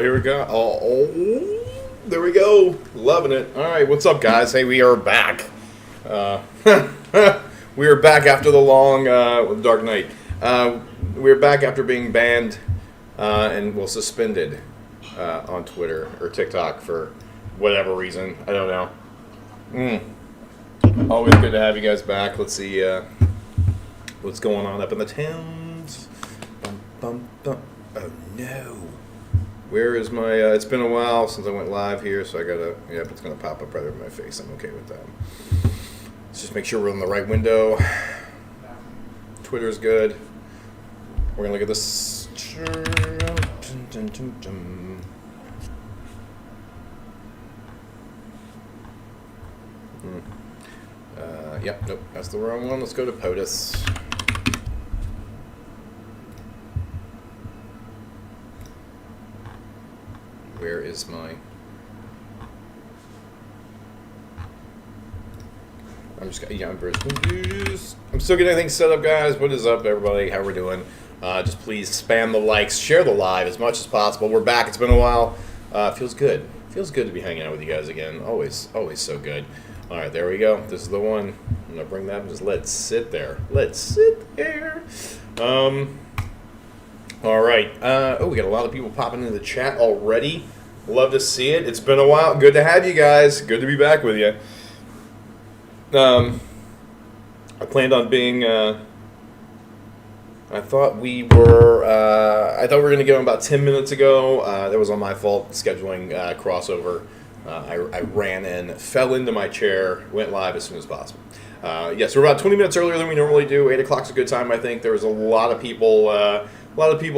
here we go. There we go. Loving it. All right, what's up, guys? Hey, we are back. We are back after the long Dark Knight. We're back after being banned and suspended on Twitter or TikTok for whatever reason. I don't know. Always good to have you guys back. Let's see what's going on up in the towns. Oh no. Where is my, it's been a while since I went live here, so I gotta, yep, it's gonna pop up right over my face. I'm okay with that. Let's just make sure we're in the right window. Twitter's good. We're gonna look at this. Yep, nope, that's the wrong one. Let's go to POTUS. Where is my... I'm still getting everything set up, guys. What is up, everybody? How we doing? Just please spam the likes, share the live as much as possible. We're back. It's been a while. Feels good. Feels good to be hanging out with you guys again. Always so good. All right, there we go. This is the one. I'm gonna bring that and just let it sit there. Let's sit there. All right. Oh, we got a lot of people popping into the chat already. Love to see it. It's been a while. Good to have you guys. Good to be back with you. I planned on being. I thought we were going to get on about 10 minutes ago. That was on my fault, scheduling crossover. I ran in, fell into my chair, went live as soon as possible. Yes, we're about 20 minutes earlier than we normally do. 8 o'clock's a good time, I think. There was a lot of people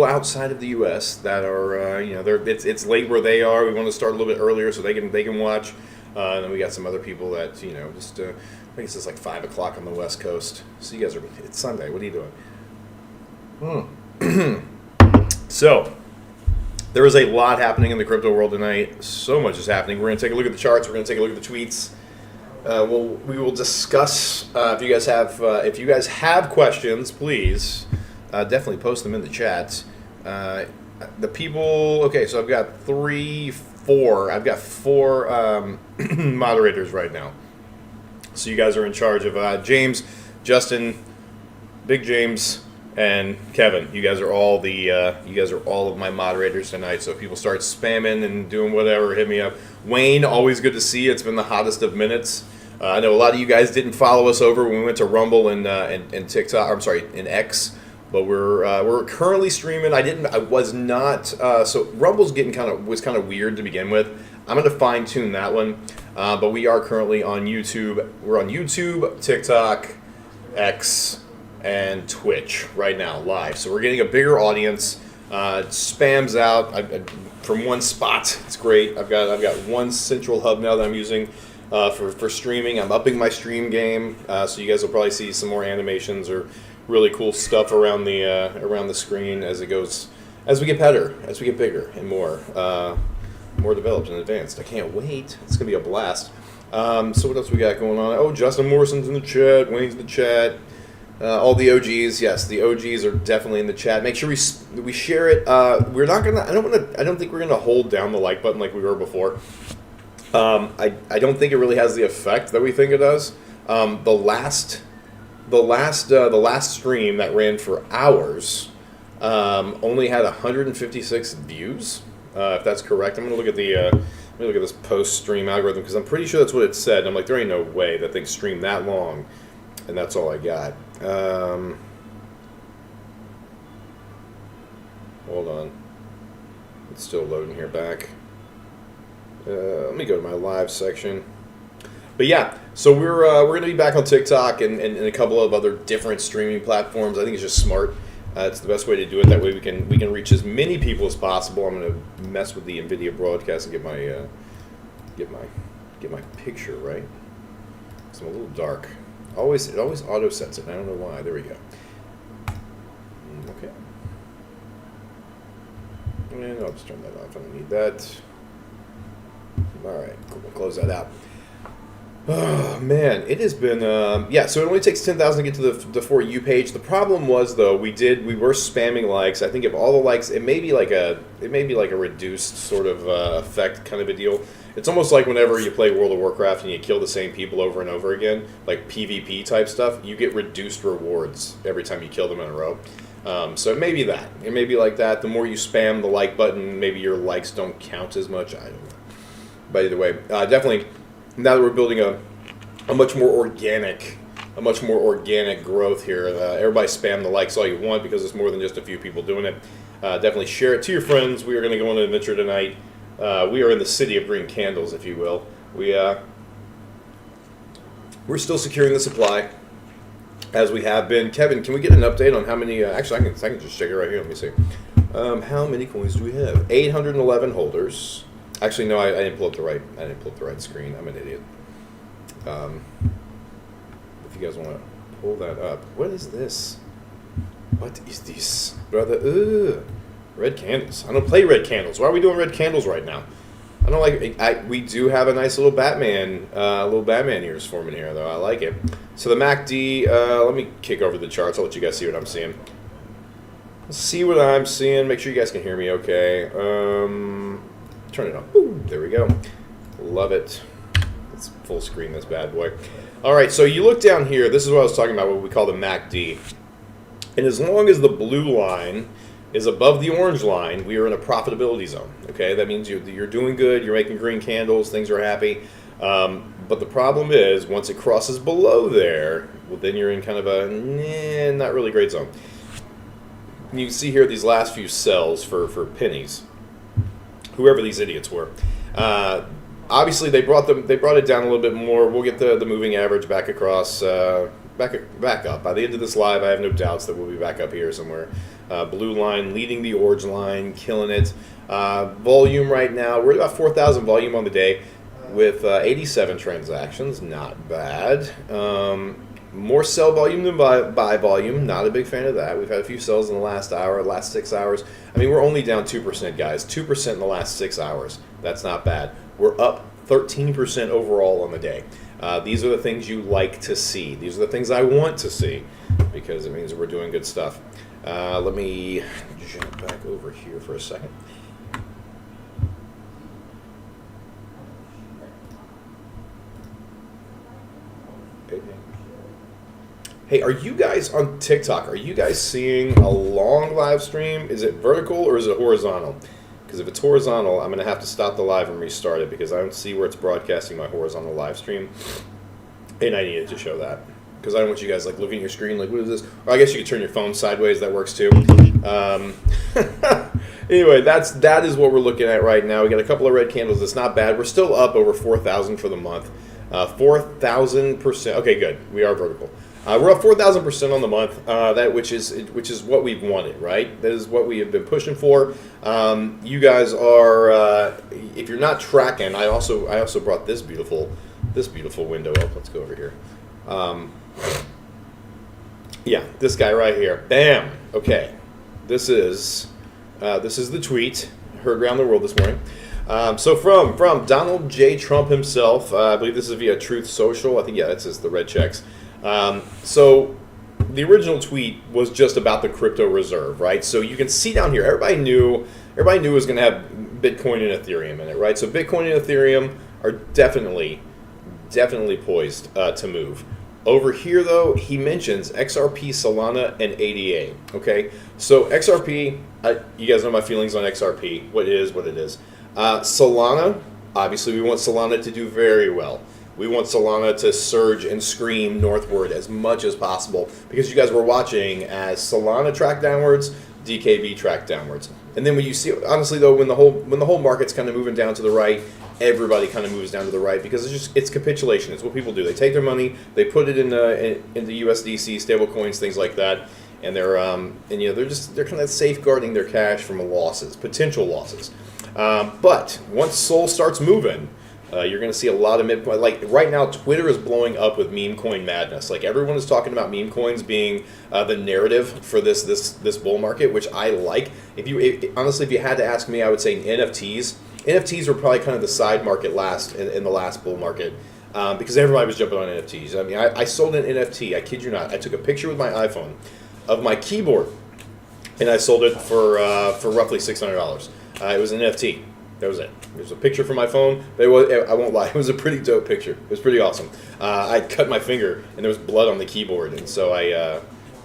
outside of the U.S. that are, it's late where they are. We want to start a little bit earlier so they can watch. And then we got some other people that, just, I think it's like 5 o'clock on the West Coast. So you guys it's Sunday. What are you doing? So, there is a lot happening in the crypto world tonight. So much is happening. We're going to take a look at the charts. We're going to take a look at the tweets. We will discuss. If you guys have questions, please definitely post them in the chat. The people. Okay, so I've got I've got four moderators right now. So you guys are in charge of James, Justin, Big James, and Kevin. You guys are all of my moderators tonight. So if people start spamming and doing whatever, hit me up. Wayne, always good to see you. It's been the hottest of minutes. I know a lot of you guys didn't follow us over when we went to Rumble and TikTok. I'm sorry, in X. But we're currently streaming. So Rumble's was kind of weird to begin with. I'm going to fine tune that one. But we are currently on YouTube. We're on YouTube, TikTok, X, and Twitch right now, live. So we're getting a bigger audience. It spams out from one spot. It's great. I've got one central hub now that I'm using for streaming. I'm upping my stream game, so you guys will probably see some more animations or really cool stuff around the screen as we get better, as we get bigger and more developed and advanced. I can't wait. It's gonna be a blast. So what else we got going on? Oh, Justin Morrison's in the chat. Wayne's in the chat. All the OGs, yes, the OGs are definitely in the chat. Make sure we share it. We're not gonna. I don't think we're gonna hold down the like button like we were before. I don't think it really has the effect that we think it does. The last stream that ran for hours only had 156 views. If that's correct, I'm gonna look at this post stream algorithm because I'm pretty sure that's what it said. I'm like, there ain't no way that thing streamed that long. And that's all I got. Hold on. It's still loading here back. Let me go to my live section. But yeah, so we're going to be back on TikTok and a couple of other different streaming platforms. I think it's just smart. It's the best way to do it. That way we can reach as many people as possible. I'm going to mess with the NVIDIA broadcast and get my picture right. So I'm a little dark. It always auto sets it. I don't know why. There we go. Okay. And I'll just turn that off. I don't need that. All right. Cool. We'll close that out. Oh man, it has been yeah. So it only takes 10,000 to get to the For You page. The problem was though we were spamming likes. I think if all the likes, it may be like a reduced sort of effect kind of a deal. It's almost like whenever you play World of Warcraft and you kill the same people over and over again, like PvP type stuff. You get reduced rewards every time you kill them in a row. So it may be that. It may be like that. The more you spam the like button, maybe your likes don't count as much. I don't know. But either way, definitely. Now that we're building a much more organic growth here, everybody spam the likes all you want because it's more than just a few people doing it. Definitely share it to your friends. We are going to go on an adventure tonight. We are in the city of green candles, if you will. We're still securing the supply, as we have been. Kevin, can we get an update on how many? Actually, I can just check it right here. Let me see. How many coins do we have? 811 holders. Actually, no, I didn't pull up the right screen. I'm an idiot. If you guys want to pull that up, what is this? What is this, brother? Ugh. Red candles. I don't play red candles. Why are we doing red candles right now? I don't like. We do have a nice little Batman ears forming here, though. I like it. So the MACD. Let me kick over the charts. I'll let you guys see what I'm seeing. Let's see what I'm seeing. Make sure you guys can hear me okay. Turn it on. Ooh, there we go. Love it. It's full screen, this bad boy. All right, so you look down here. This is what I was talking about, what we call the MACD. And as long as the blue line is above the orange line, we are in a profitability zone. Okay, that means you're doing good. You're making green candles. Things are happy. But the problem is, once it crosses below there, well, then you're in kind of a not really great zone. You can see here these last few cells for pennies. Whoever these idiots were. Obviously, they brought it down a little bit more. We'll get the moving average back across, back up. By the end of this live, I have no doubts that we'll be back up here somewhere. Blue line leading the orange line, killing it. Volume right now, we're at about 4,000 volume on the day with 87 transactions. Not bad. More sell volume than buy volume. Not a big fan of that. We've had a few sells in the last 6 hours. I mean, we're only down 2%, guys. 2% in the last 6 hours. That's not bad. We're up 13% overall on the day. These are the things you like to see. These are the things I want to see because it means we're doing good stuff. Let me jump back over here for a second. Hey, are you guys on TikTok? Are you guys seeing a long live stream? Is it vertical or is it horizontal? Because if it's horizontal, I'm going to have to stop the live and restart it because I don't see where it's broadcasting my horizontal live stream. And I needed to show that because I don't want you guys like looking at your screen like, what is this? Or I guess you could turn your phone sideways. That works too. Anyway, that is what we're looking at right now. We got a couple of red candles. It's not bad. We're still up over 4,000 for the month. 4,000%. Okay, good. We are vertical. We're up 4,000% on the month. Which is what we've wanted, right? That is what we have been pushing for. You guys are. If you're not tracking, I also brought this beautiful window up. Let's go over here. Yeah, this guy right here. Bam. Okay, this is the tweet heard around the world this morning. So from Donald J. Trump himself, I believe this is via Truth Social. I think, yeah, that's the red checks. So the original tweet was just about the crypto reserve, right? So you can see down here, everybody knew it was going to have Bitcoin and Ethereum in it, right? So Bitcoin and Ethereum are definitely poised to move. Over here, though, he mentions XRP, Solana, and ADA. Okay, so XRP, you guys know my feelings on XRP. What it is. Solana, obviously, we want Solana to do very well. We want Solana to surge and scream northward as much as possible because you guys were watching as Solana tracked downwards, DKB tracked downwards. And then when you see, honestly though, when the whole market's kind of moving down to the right, everybody kind of moves down to the right because it's capitulation. It's what people do. They take their money, they put it into USDC, stable coins, things like that, and they're kind of safeguarding their cash from potential losses. But once Sol starts moving, you're going to see a lot of like right now, Twitter is blowing up with meme coin madness. Like everyone is talking about meme coins being the narrative for this bull market, which I like. Honestly, if you had to ask me, I would say NFTs. NFTs were probably kind of the side market in the last bull market. because everybody was jumping on NFTs. I mean, I sold an NFT. I kid you not. I took a picture with my iPhone of my keyboard, and I sold it for roughly $600. It was an NFT. That was it. It was a picture from my phone, but I won't lie, it was a pretty dope picture. It was pretty awesome. I cut my finger, and there was blood on the keyboard, and so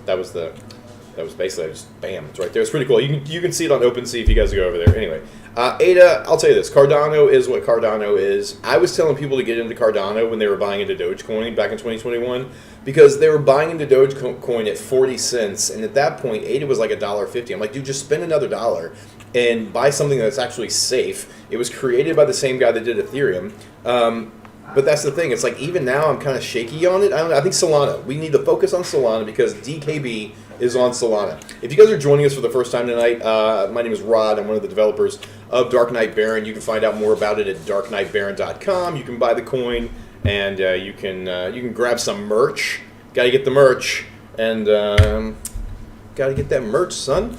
that was basically just bam, it's right there. It's pretty cool. You can see it on OpenSea if you guys go over there. Anyway, ADA, I'll tell you this: Cardano is what Cardano is. I was telling people to get into Cardano when they were buying into Dogecoin back in 2021 because they were buying into Dogecoin at 40 cents, and at that point, ADA was like $1.50. I'm like, dude, just spend another $1 and buy something that's actually safe. It was created by the same guy that did Ethereum. But that's the thing. It's like even now I'm kind of shaky on it. I think Solana. We need to focus on Solana because DKB is on Solana. If you guys are joining us for the first time tonight, my name is Rod. I'm one of the developers of Dark Knight Baron. You can find out more about it at darkknightbaron.com. You can buy the coin and you can grab some merch. Got to get the merch and got to get that merch, son.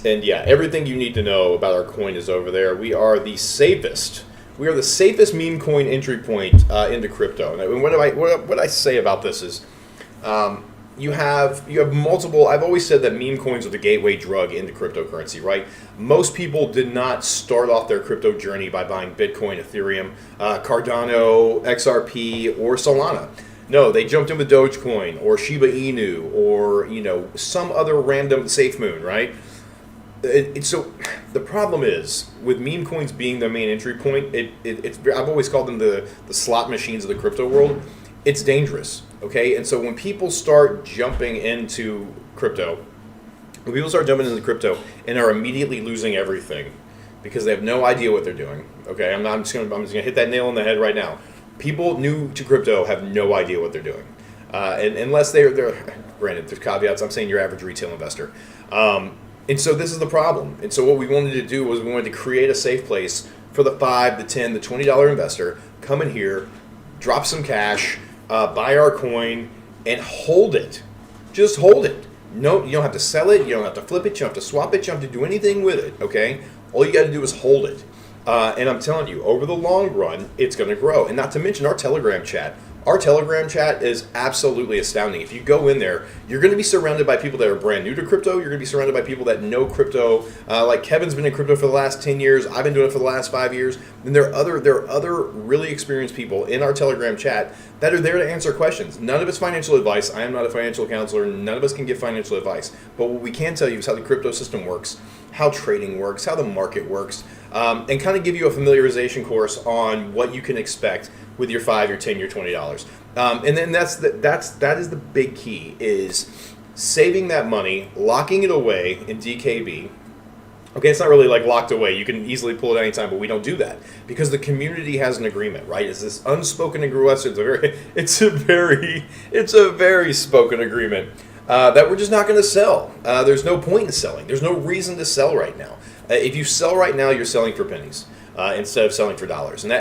And yeah, everything you need to know about our coin is over there. We are the safest. We are the safest meme coin entry point into crypto. And what I say about this is, you have multiple. I've always said that meme coins are the gateway drug into cryptocurrency. Right? Most people did not start off their crypto journey by buying Bitcoin, Ethereum, Cardano, XRP, or Solana. No, they jumped in with Dogecoin or Shiba Inu or some other random safe moon. Right? So the problem is with meme coins being the main entry point. I've always called them the slot machines of the crypto world. It's dangerous, okay? And so when people start jumping into crypto, and are immediately losing everything because they have no idea what they're doing, okay? I'm just gonna hit that nail on the head right now. People new to crypto have no idea what they're doing, and unless they're granted, there's caveats. I'm saying your average retail investor. And so this is the problem. And so what we wanted to do was we wanted to create a safe place for the $5, the $10, the $20 investor. Come in here, drop some cash, buy our coin, and hold it. Just hold it. No, you don't have to sell it. You don't have to flip it. You don't have to swap it. You don't have to do anything with it. Okay? All you got to do is hold it. And I'm telling you, over the long run, it's going to grow. And not to mention our Telegram chat. Our Telegram chat is absolutely astounding. If you go in there, you're going to be surrounded by people that are brand new to crypto. You're going to be surrounded by people that know crypto. Like Kevin's been in crypto for the last 10 years. I've been doing it for the last 5 years. And there are other really experienced people in our Telegram chat that are there to answer questions. None of it's financial advice. I am not a financial counselor. None of us can give financial advice. But what we can tell you is how the crypto system works, how trading works, how the market works, and kind of give you a familiarization course on what you can expect with your $5, your $10, your $20, and then that is the big key, is saving that money, locking it away in DKB. Okay, it's not really like locked away. You can easily pull it anytime, but we don't do that because the community has an agreement, right? It's this unspoken agreement. It's a very spoken agreement that we're just not going to sell. There's no point in selling. There's no reason to sell right now. If you sell right now, you're selling for pennies. Instead of selling for dollars. And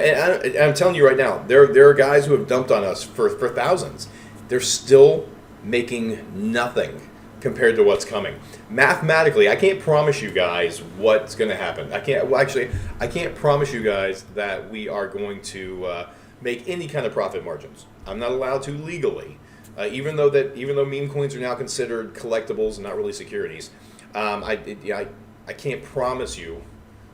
I'm telling you right now, there are guys who have dumped on us for thousands. They're still making nothing compared to what's coming. Mathematically, I can't promise you guys what's going to happen. I can't promise you guys that we are going to make any kind of profit margins. I'm not allowed to legally, even though meme coins are now considered collectibles and not really securities. I can't promise you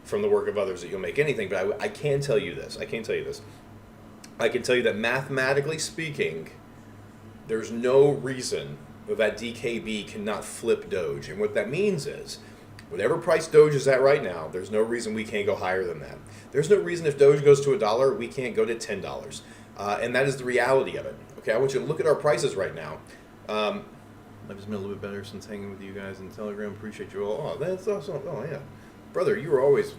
from the work of others that you'll make anything, but I can tell you this. I can tell you that mathematically speaking, there's no reason that DKB cannot flip Doge. And what that means is, whatever price Doge is at right now, there's no reason we can't go higher than that. There's no reason if Doge goes to $1, we can't go to $10. And that is the reality of it. Okay, I want you to look at our prices right now. I've just been a little bit better since hanging with you guys in Telegram. Appreciate you all. Oh, that's awesome. Oh, yeah. Brother, you were always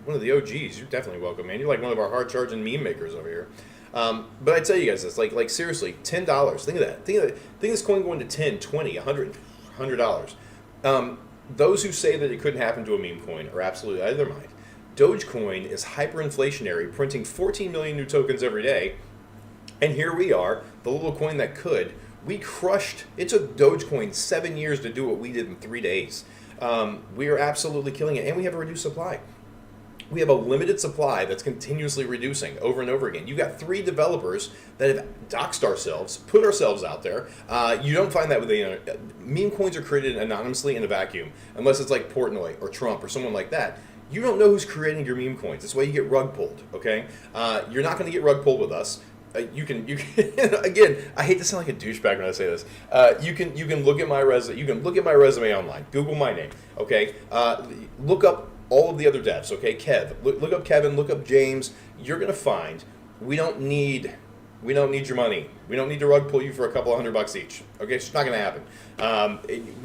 one of the OGs. You're definitely welcome, man. You're like one of our hard-charging meme makers over here. But I tell you guys this, like seriously, $10. Think of that. Think of this coin going to $10, $20, $100. Those who say that it couldn't happen to a meme coin are absolutely out of their mind. Dogecoin is hyperinflationary, printing 14 million new tokens every day. And here we are, the little coin that could. We crushed. It took Dogecoin 7 years to do what we did in 3 days. We are absolutely killing it, and we have a reduced supply. we have a limited supply that's continuously reducing over and over again. You've got 3 developers that have doxed ourselves, put ourselves out there. You don't find that with the internet. Meme coins are created anonymously in a vacuum, unless it's like Portnoy or Trump or someone like that. You don't know who's creating your meme coins. That's why you get rug pulled, okay? You're not going to get rug pulled with us. You can again. I hate to sound like a douchebag when I say this. You can look at my resume. You can look at my resume online. Google my name. Okay. Look up all of the other devs. Okay. Look up Kevin. Look up James. You're gonna find we don't need your money. We don't need to rug pull you for a couple of $100 each. Okay. It's just not gonna happen.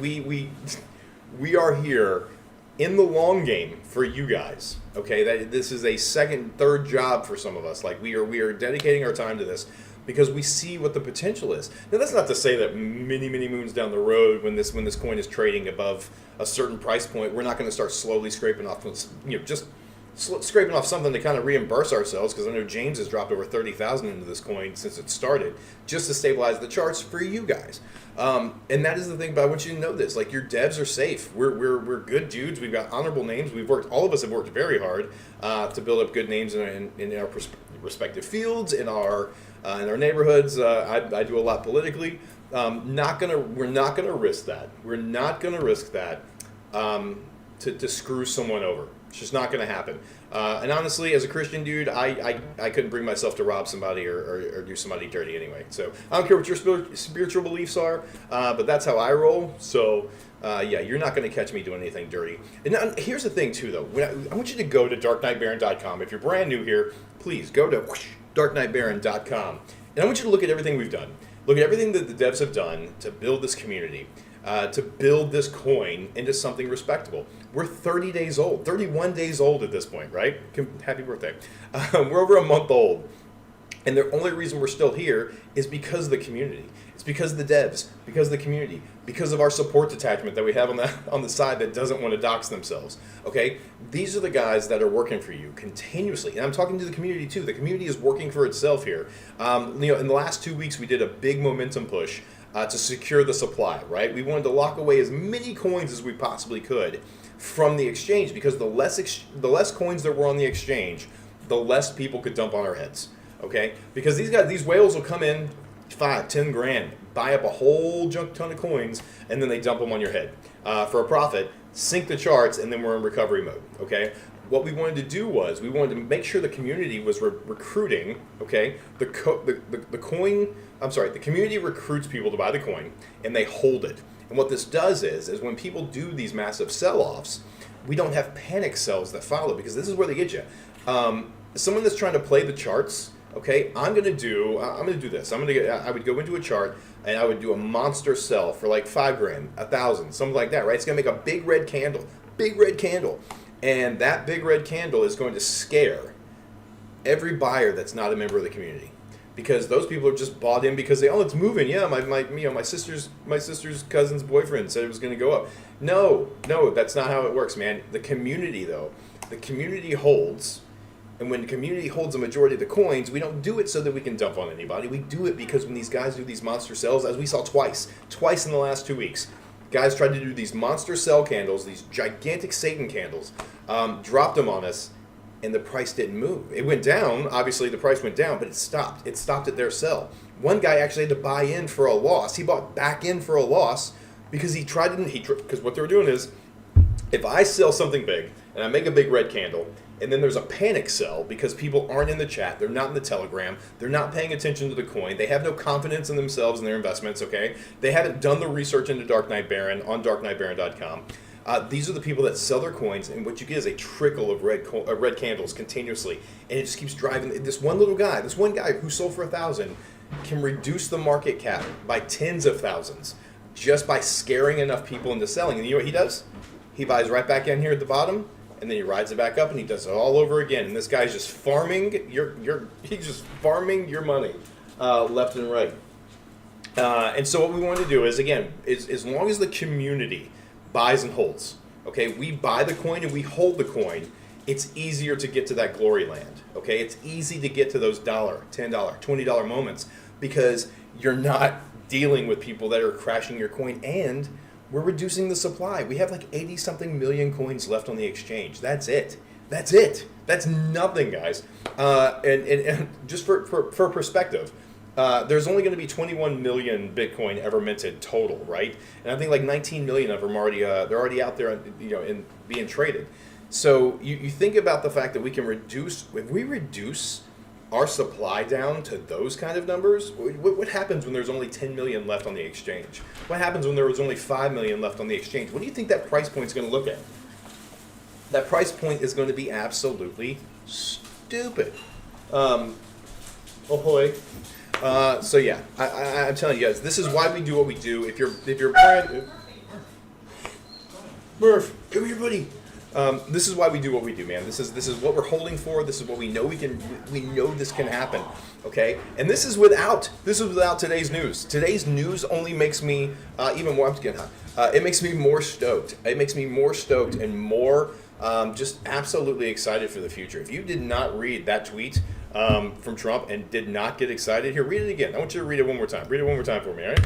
We are here in the long game for you guys. Okay, that this is a second, third job for some of us. Like we are dedicating our time to this because we see what the potential is. Now that's not to say that many moons down the road, when this coin is trading above a certain price point, we're not going to start slowly scraping off, just scraping off something to kind of reimburse ourselves. Because I know James has dropped over 30,000 into this coin since it started, just to stabilize the charts for you guys. And that is the thing. But I want you to know this: like, your devs are safe. We're good dudes. We've got honorable names. All of us have worked very hard to build up good names in our respective fields, in our neighborhoods. I do a lot politically. We're not gonna risk that. We're not gonna risk that to screw someone over. It's just not going to happen. And honestly, as a Christian dude, I couldn't bring myself to rob somebody or do somebody dirty anyway. So I don't care what your spiritual beliefs are, but that's how I roll. So yeah, you're not going to catch me doing anything dirty. And now, here's the thing too, though. I want you to go to darkknightbaron.com. If you're brand new here, please go to darkknightbaron.com. And I want you to look at everything we've done. Look at everything that the devs have done to build this community. To build this coin into something respectable. We're 30 days old, 31 days old at this point, right? Happy birthday. We're over a month old. And the only reason we're still here is because of the community. It's because of the devs, because of the community, because of our support detachment that we have on the side that doesn't want to dox themselves. Okay? These are the guys that are working for you continuously. And I'm talking to the community too. The community is working for itself here. In the last 2 weeks, we did a big momentum push to secure the supply, right? We wanted to lock away as many coins as we possibly could from the exchange, because the less coins there were on the exchange, the less people could dump on our heads, okay? Because these whales will come in 5-10 grand, buy up a whole junk ton of coins, and then they dump them on your head for a profit, sink the charts, and then we're in recovery mode, okay? What we wanted to do was we wanted to make sure the community was recruiting, okay? The community recruits people to buy the coin, and they hold it. And what this does is when people do these massive sell-offs, we don't have panic sells that follow, because this is where they get you. Someone that's trying to play the charts, okay, I'm gonna do this. I would go into a chart and I would do a monster sell for like 5 grand, 1,000, something like that, right? It's gonna make a big red candle, and that big red candle is going to scare every buyer that's not a member of the community, because those people are just bought in because it's moving. Yeah, my sister's cousin's boyfriend said it was going to go up. No, that's not how it works, man. The community holds. And when the community holds a majority of the coins, we don't do it so that we can dump on anybody. We do it because when these guys do these monster sells, as we saw twice in the last 2 weeks, guys tried to do these monster sell candles, these gigantic Satan candles, dropped them on us, and the price didn't move. It went down. Obviously, the price went down, but it stopped. It stopped at their sell. One guy actually had to buy in for a loss. He bought back in for a loss because because what they were doing is, if I sell something big and I make a big red candle, and then there's a panic sell because people aren't in the chat, they're not in the Telegram, they're not paying attention to the coin, they have no confidence in themselves and their investments, okay? They haven't done the research into Dark Knight Baron on darkknightbaron.com. These are the people that sell their coins, and what you get is a trickle of red candles continuously, and it just keeps driving. This one guy who sold for 1,000 can reduce the market cap by tens of thousands just by scaring enough people into selling. And you know what he does? He buys right back in here at the bottom, and then he rides it back up, and he does it all over again. And this guy's just farming he's just farming your money left and right. And so what we want to do is, again, as long as the community buys and holds, okay, we buy the coin and we hold the coin, it's easier to get to that glory land, okay? It's easy to get to those $1, $10, $20 moments because you're not dealing with people that are crashing your coin, and we're reducing the supply. We have like 80-something million coins left on the exchange. That's it. That's it. That's nothing, guys. And just for perspective, there's only going to be 21 million Bitcoin ever minted total, right? And I think like 19 million of them already they're already out there, and being traded. So you think about the fact that we can reduce, if we reduce our supply down to those kind of numbers, what happens when there's only 10 million left on the exchange? What happens when there was only 5 million left on the exchange? What do you think that price point is going to look at? That price point is going to be absolutely stupid. Ahoy. So yeah, I'm telling you guys, this is why we do what we do. If you're brand Murph, come here, buddy. This is why we do what we do, man. This is what we're holding for. This is what we know we know this can happen. Okay, and this is without today's news. Today's news only makes me even more. I'm just getting hot. It makes me more stoked. It makes me more stoked and more just absolutely excited for the future. If you did not read that tweet from Trump and did not get excited, here, read it again. I want you to read it one more time. Read it one more time for me, all right?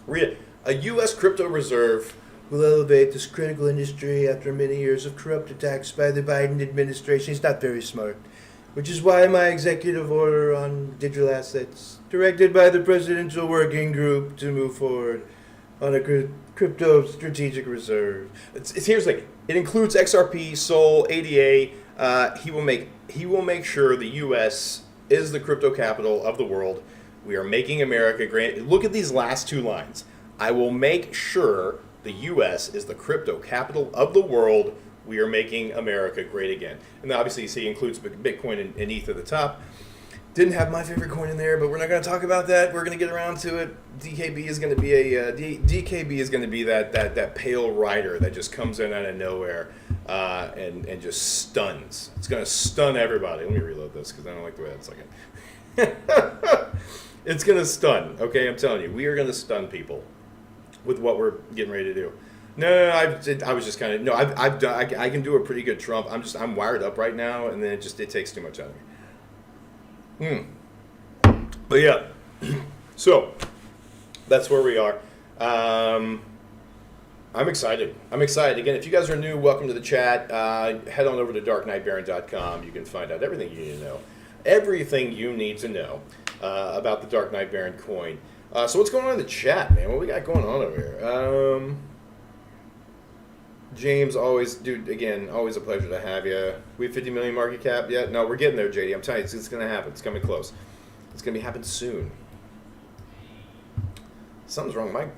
Read it. A U.S. crypto reserve will elevate this critical industry after many years of corrupt attacks by the Biden administration. He's not very smart, which is why my executive order on digital assets, directed by the Presidential Working Group to move forward on a crypto strategic reserve. Here's the thing. It includes XRP, Sol, ADA. He will make sure the U.S. is the crypto capital of the world. We are making America great. Look at these last two lines. I will make sure the U.S. is the crypto capital of the world. We are making America great again. And obviously, you see, he includes Bitcoin and ETH at the top. Didn't have my favorite coin in there, but we're not going to talk about that. We're going to get around to it. DKB is going to be DKB is going to be that pale rider that just comes in out of nowhere and just stuns. It's going to stun everybody. Let me reload this because I don't like the way that's looking. It's going to stun. Okay, I'm telling you, we are going to stun people with what we're getting ready to do. No, I was just kind of I've done. I can do a pretty good Trump. I'm wired up right now, and then it takes too much out of me. But yeah, so that's where we are. I'm excited. Again, if you guys are new, welcome to the chat. Head on over to darknightbaron.com. You can find out everything you need to know. Everything you need to know about the Dark Knight Baron coin. So what's going on in the chat, man? What we got going on over here? James, always a pleasure to have you. We have 50 million market cap yet? No, we're getting there, JD. I'm telling you, it's going to happen. It's coming close. It's going to happen soon. Something's wrong. I'm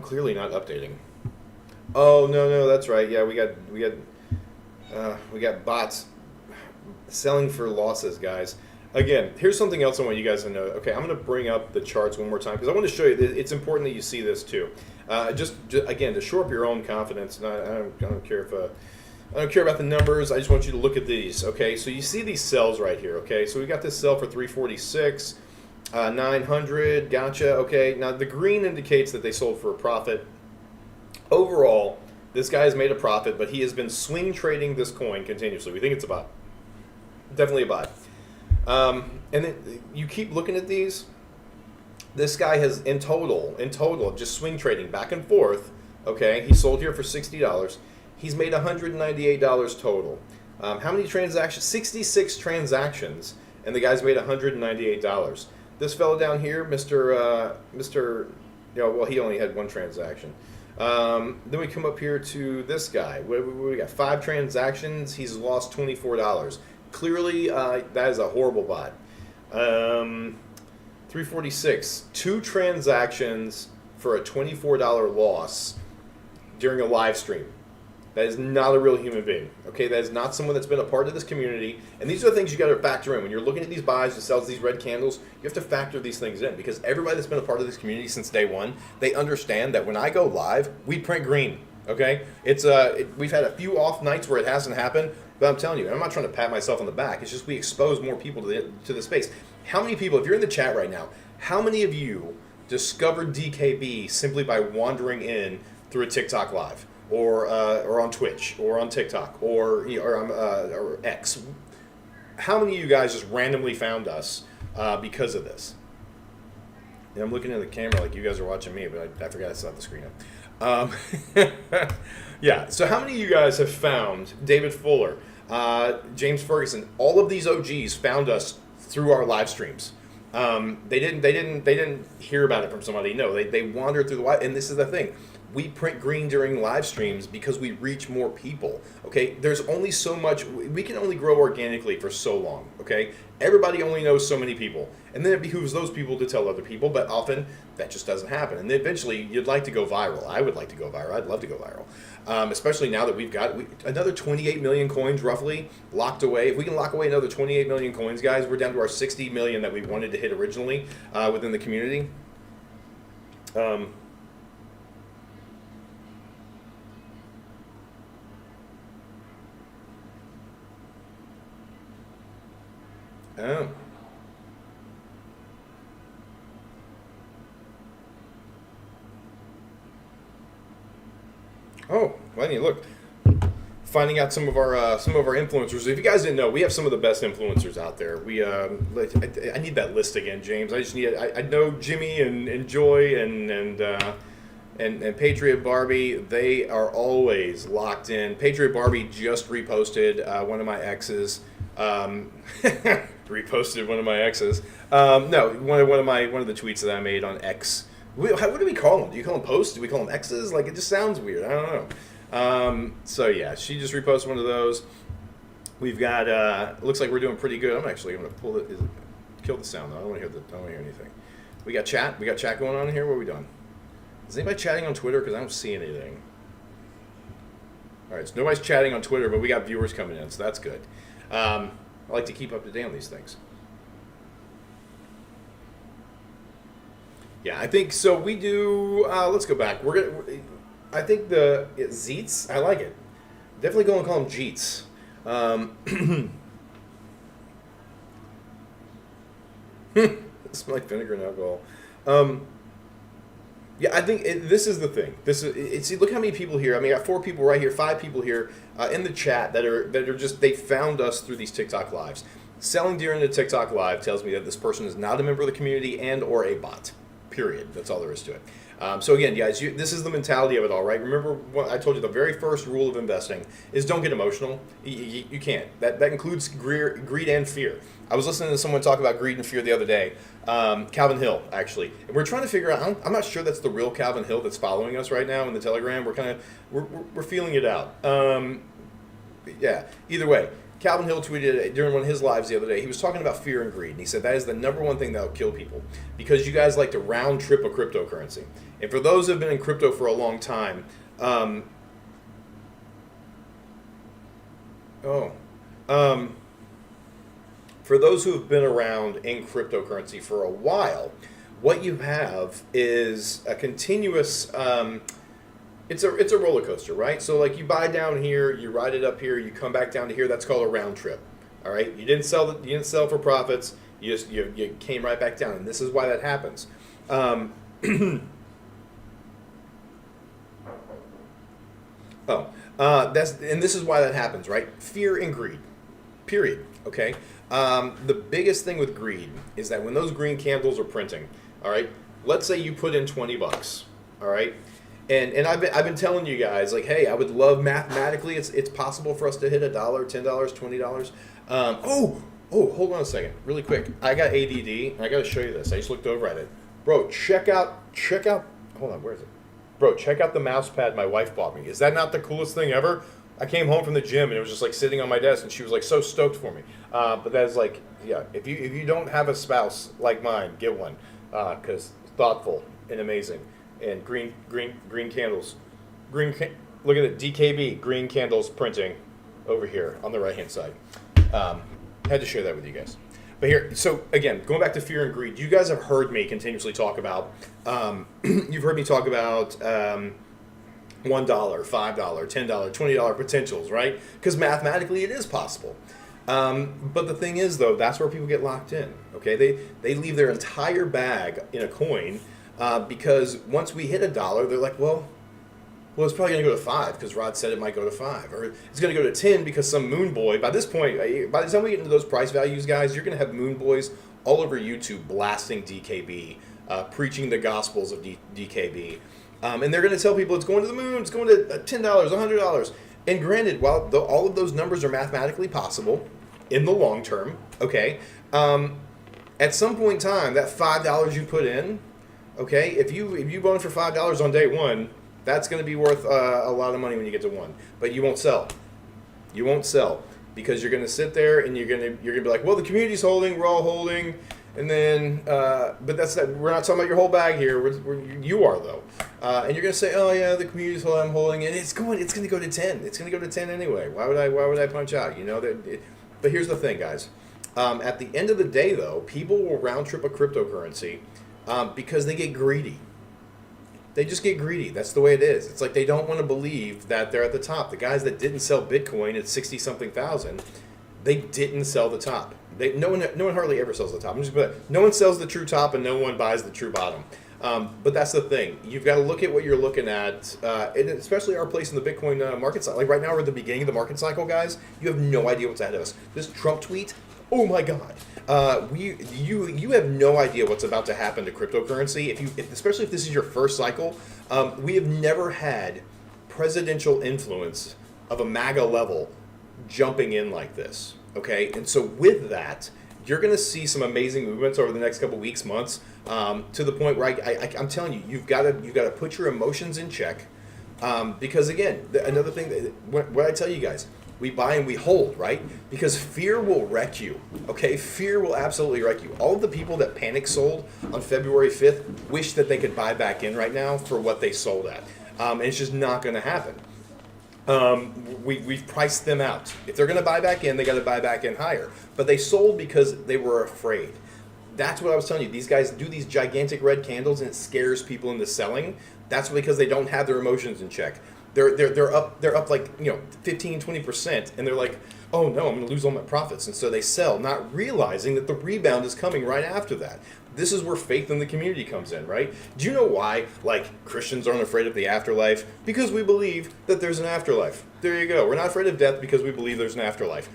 clearly not updating. Oh no, that's right. Yeah, we got bots selling for losses, guys. Again, here's something else I want you guys to know. Okay, I'm going to bring up the charts one more time because I want to show you. It's important that you see this too. Just again, to shore up your own confidence. And I don't care if I don't care about the numbers. I just want you to look at these. Okay, so you see these sells right here. Okay, so we got this sell for 346, 900. Gotcha. Okay, now the green indicates that they sold for a profit. Overall, this guy has made a profit, but he has been swing trading this coin continuously. We think it's a buy. Definitely a buy. And then you keep looking at these. This guy has in total, just swing trading back and forth. Okay, he sold here for $60. He's made $198 total. How many transactions? 66 transactions, and the guy's made $198. This fellow down here, Mr. He only had one transaction. Then we come up here to this guy. We got 5 transactions. He's lost $24. Clearly, that is a horrible bot. 346, 2 transactions for a $24 loss during a live stream. That is not a real human being. Okay, that is not someone that's been a part of this community. And these are the things you got to factor in when you're looking at these buys, the sells, these red candles. You have to factor these things in because everybody that's been a part of this community since day one, they understand that when I go live, we print green. Okay, we've had a few off nights where it hasn't happened. But I'm telling you, I'm not trying to pat myself on the back. It's just we expose more people to the space. How many people, if you're in the chat right now, how many of you discovered DKB simply by wandering in through a TikTok live or on Twitch or on TikTok or X? How many of you guys just randomly found us because of this? And I'm looking at the camera like you guys are watching me, but I forgot I still have the screen up. Yeah, so how many of you guys have found David Fuller, James Ferguson, all of these OGs found us through our live streams? They didn't hear about it from somebody. No, they wandered through the live, and this is the thing. We print green during live streams because we reach more people. Okay, there's only so much. We can only grow organically for so long. Okay, everybody only knows so many people, and then it behooves those people to tell other people. But often that just doesn't happen. And then eventually, you'd like to go viral. I would like to go viral. I'd love to go viral, especially now that we've got another 28 million coins roughly locked away. If we can lock away another 28 million coins, guys, we're down to our 60 million that we wanted to hit originally within the community. Oh. Oh, well, you look. Finding out some of our influencers. If you guys didn't know, we have some of the best influencers out there. We I need that list again, James. I know Jimmy and Joy and Patriot Barbie. They are always locked in. Patriot Barbie just reposted one of my exes. Reposted one of my exes. No, one of the tweets that I made on X. What do we call them? Do you call them posts? Do we call them X's? Like, it just sounds weird. I don't know. So yeah, she just reposted one of those. We've got. Looks like we're doing pretty good. I'm actually going to pull it. Kill the sound though. I don't want to hear anything. We got chat. We got chat going on here. What are we doing? Is anybody chatting on Twitter? Because I don't see anything. All right, so nobody's chatting on Twitter, but we got viewers coming in, so that's good. I like to keep up to date on these things. Yeah, I think so. We do. Let's go back. I think the Zeets. I like it. Definitely going to call them Jeets. It's like vinegar and alcohol. Yeah, I think this is the thing. See, look how many people here. I mean, I got 4 people right here, 5 people here in the chat that are just, they found us through these TikTok lives. Selling during the TikTok live tells me that this person is not a member of the community and or a bot. Period. That's all there is to it. So again, guys, this is the mentality of it all, right? Remember what I told you, the very first rule of investing is don't get emotional. You can't. That includes greed and fear. I was listening to someone talk about greed and fear the other day. Calvin Hill, actually. And we're trying to figure out, I'm not sure that's the real Calvin Hill that's following us right now in the Telegram. We're feeling it out. Yeah, either way. Calvin Hill tweeted during one of his lives the other day, he was talking about fear and greed. And he said that is the number one thing that will kill people because you guys like to round trip a cryptocurrency. And for those who have been in crypto for a long time, for those who have been around in cryptocurrency for a while, what you have is a continuous... It's a roller coaster, right? So like you buy down here, you ride it up here, you come back down to here. That's called a round trip. All right, you didn't sell for profits. You came right back down, and this is why that happens. This is why that happens, right? Fear and greed. Period. Okay. The biggest thing with greed is that when those green candles are printing, all right. Let's say you put in $20. All right. And I've been telling you guys, like, hey, I would love mathematically, it's possible for us to hit $1, $10, $20. Hold on a second, really quick. I got ADD, and I got to show you this. I just looked over at it, bro. Check out. Hold on, where is it, bro? Check out the mouse pad my wife bought me. Is that not the coolest thing ever? I came home from the gym and it was just like sitting on my desk, and she was like so stoked for me. But that's like, yeah, if you don't have a spouse like mine, get one, because thoughtful and amazing. And green candles. Look at it, DKB, green candles printing over here on the right-hand side. Had to share that with you guys. But here, so again, going back to fear and greed, you guys have heard me continuously talk about, you've heard me talk about $1, $5, $10, $20 potentials, right? Because mathematically it is possible. But the thing is, though, that's where people get locked in, okay? They leave their entire bag in a coin, because once we hit $1, they're like, well, it's probably going to go to 5 because Rod said it might go to 5, or it's going to go to 10 because some moon boy. By this point, by the time we get into those price values, guys, you're going to have moon boys all over YouTube blasting DKB preaching the gospels of DKB. And they're going to tell people it's going to the moon, it's going to $10, $100. And granted, while all of those numbers are mathematically possible in the long term, okay, at some point in time, that $5 you put in, okay, if you bone for $5 on day one, that's going to be worth a lot of money when you get to one. But you won't sell. You won't sell because you're going to sit there and you're going to be like, well, the community's holding, we're all holding. And then, but we're not talking about your whole bag here. You are though, and you're gonna say, "Oh yeah, the community's holding, I'm holding," and it's going to go to 10. It's going to go to 10 anyway. Why would I punch out? You know that. But here's the thing, guys. At the end of the day, though, people will round trip a cryptocurrency because they get greedy. They just get greedy. That's the way it is. It's like they don't want to believe that they're at the top. The guys that didn't sell Bitcoin at 60-something thousand, they didn't sell the top. No one hardly ever sells the top. No one sells the true top, and no one buys the true bottom. But that's the thing. You've got to look at what you're looking at, and especially our place in the Bitcoin market cycle. Like right now, we're at the beginning of the market cycle, guys. You have no idea what's ahead of us. This Trump tweet, oh my God. You have no idea what's about to happen to cryptocurrency. Especially if this is your first cycle, we have never had presidential influence of a MAGA level jumping in like this. Okay, and so with that, you're going to see some amazing movements over the next couple weeks, months, to the point where I'm telling you, you've got to put your emotions in check, because again, another thing what I tell you guys, we buy and we hold, right? Because fear will wreck you. Okay, fear will absolutely wreck you. All of the people that panic sold on February 5th wish that they could buy back in right now for what they sold at, and it's just not going to happen. We've priced them out. If they're going to buy back in, they got to buy back in higher. But they sold because they were afraid. That's what I was telling you. These guys do these gigantic red candles, and it scares people into selling. That's because they don't have their emotions in check. They're up like 15-20%, and they're like, oh no, I'm going to lose all my profits, and so they sell, not realizing that the rebound is coming right after that. This is where faith in the community comes in, right? Do you know why, Christians aren't afraid of the afterlife? Because we believe that there's an afterlife. There you go. We're not afraid of death because we believe there's an afterlife.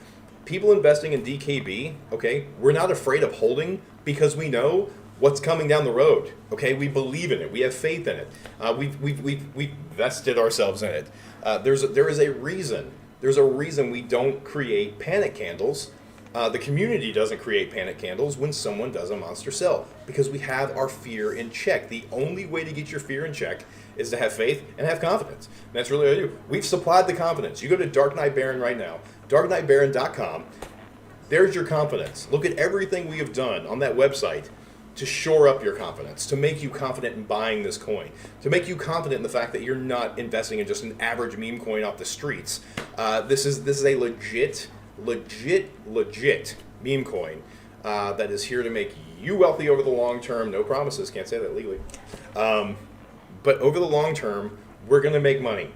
People investing in DKB, okay, we're not afraid of holding because we know what's coming down the road, okay? We believe in it. We have faith in it. We've vested ourselves in it. There is a reason. There's a reason we don't create panic candles. The community doesn't create panic candles when someone does a monster sell, because we have our fear in check. The only way to get your fear in check is to have faith and have confidence. And that's really what I do. We've supplied the confidence. You go to Dark Knight Baron right now, darkknightbaron.com. There's your confidence. Look at everything we have done on that website to shore up your confidence, to make you confident in buying this coin, to make you confident in the fact that you're not investing in just an average meme coin off the streets. This is a legit meme coin that is here to make you wealthy over the long term. No promises, can't say that legally. But over the long term, we're going to make money.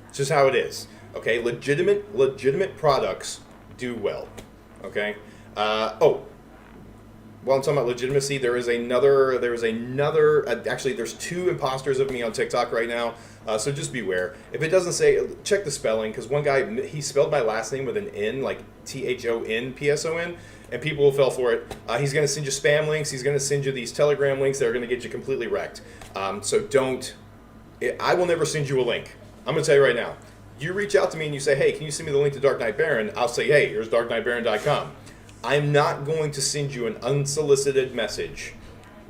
It's just how it is. Okay, legitimate products do well. Okay. While I'm talking about legitimacy, there's two imposters of me on TikTok right now, so just beware. If it doesn't say, check the spelling, because one guy, he spelled my last name with an N, like THONPSON, and people fell for it. He's going to send you spam links, he's going to send you these Telegram links that are going to get you completely wrecked. I will never send you a link. I'm going to tell you right now. You reach out to me and you say, hey, can you send me the link to Dark Knight Baron? I'll say, hey, here's darkknightbaron.com. I'm not going to send you an unsolicited message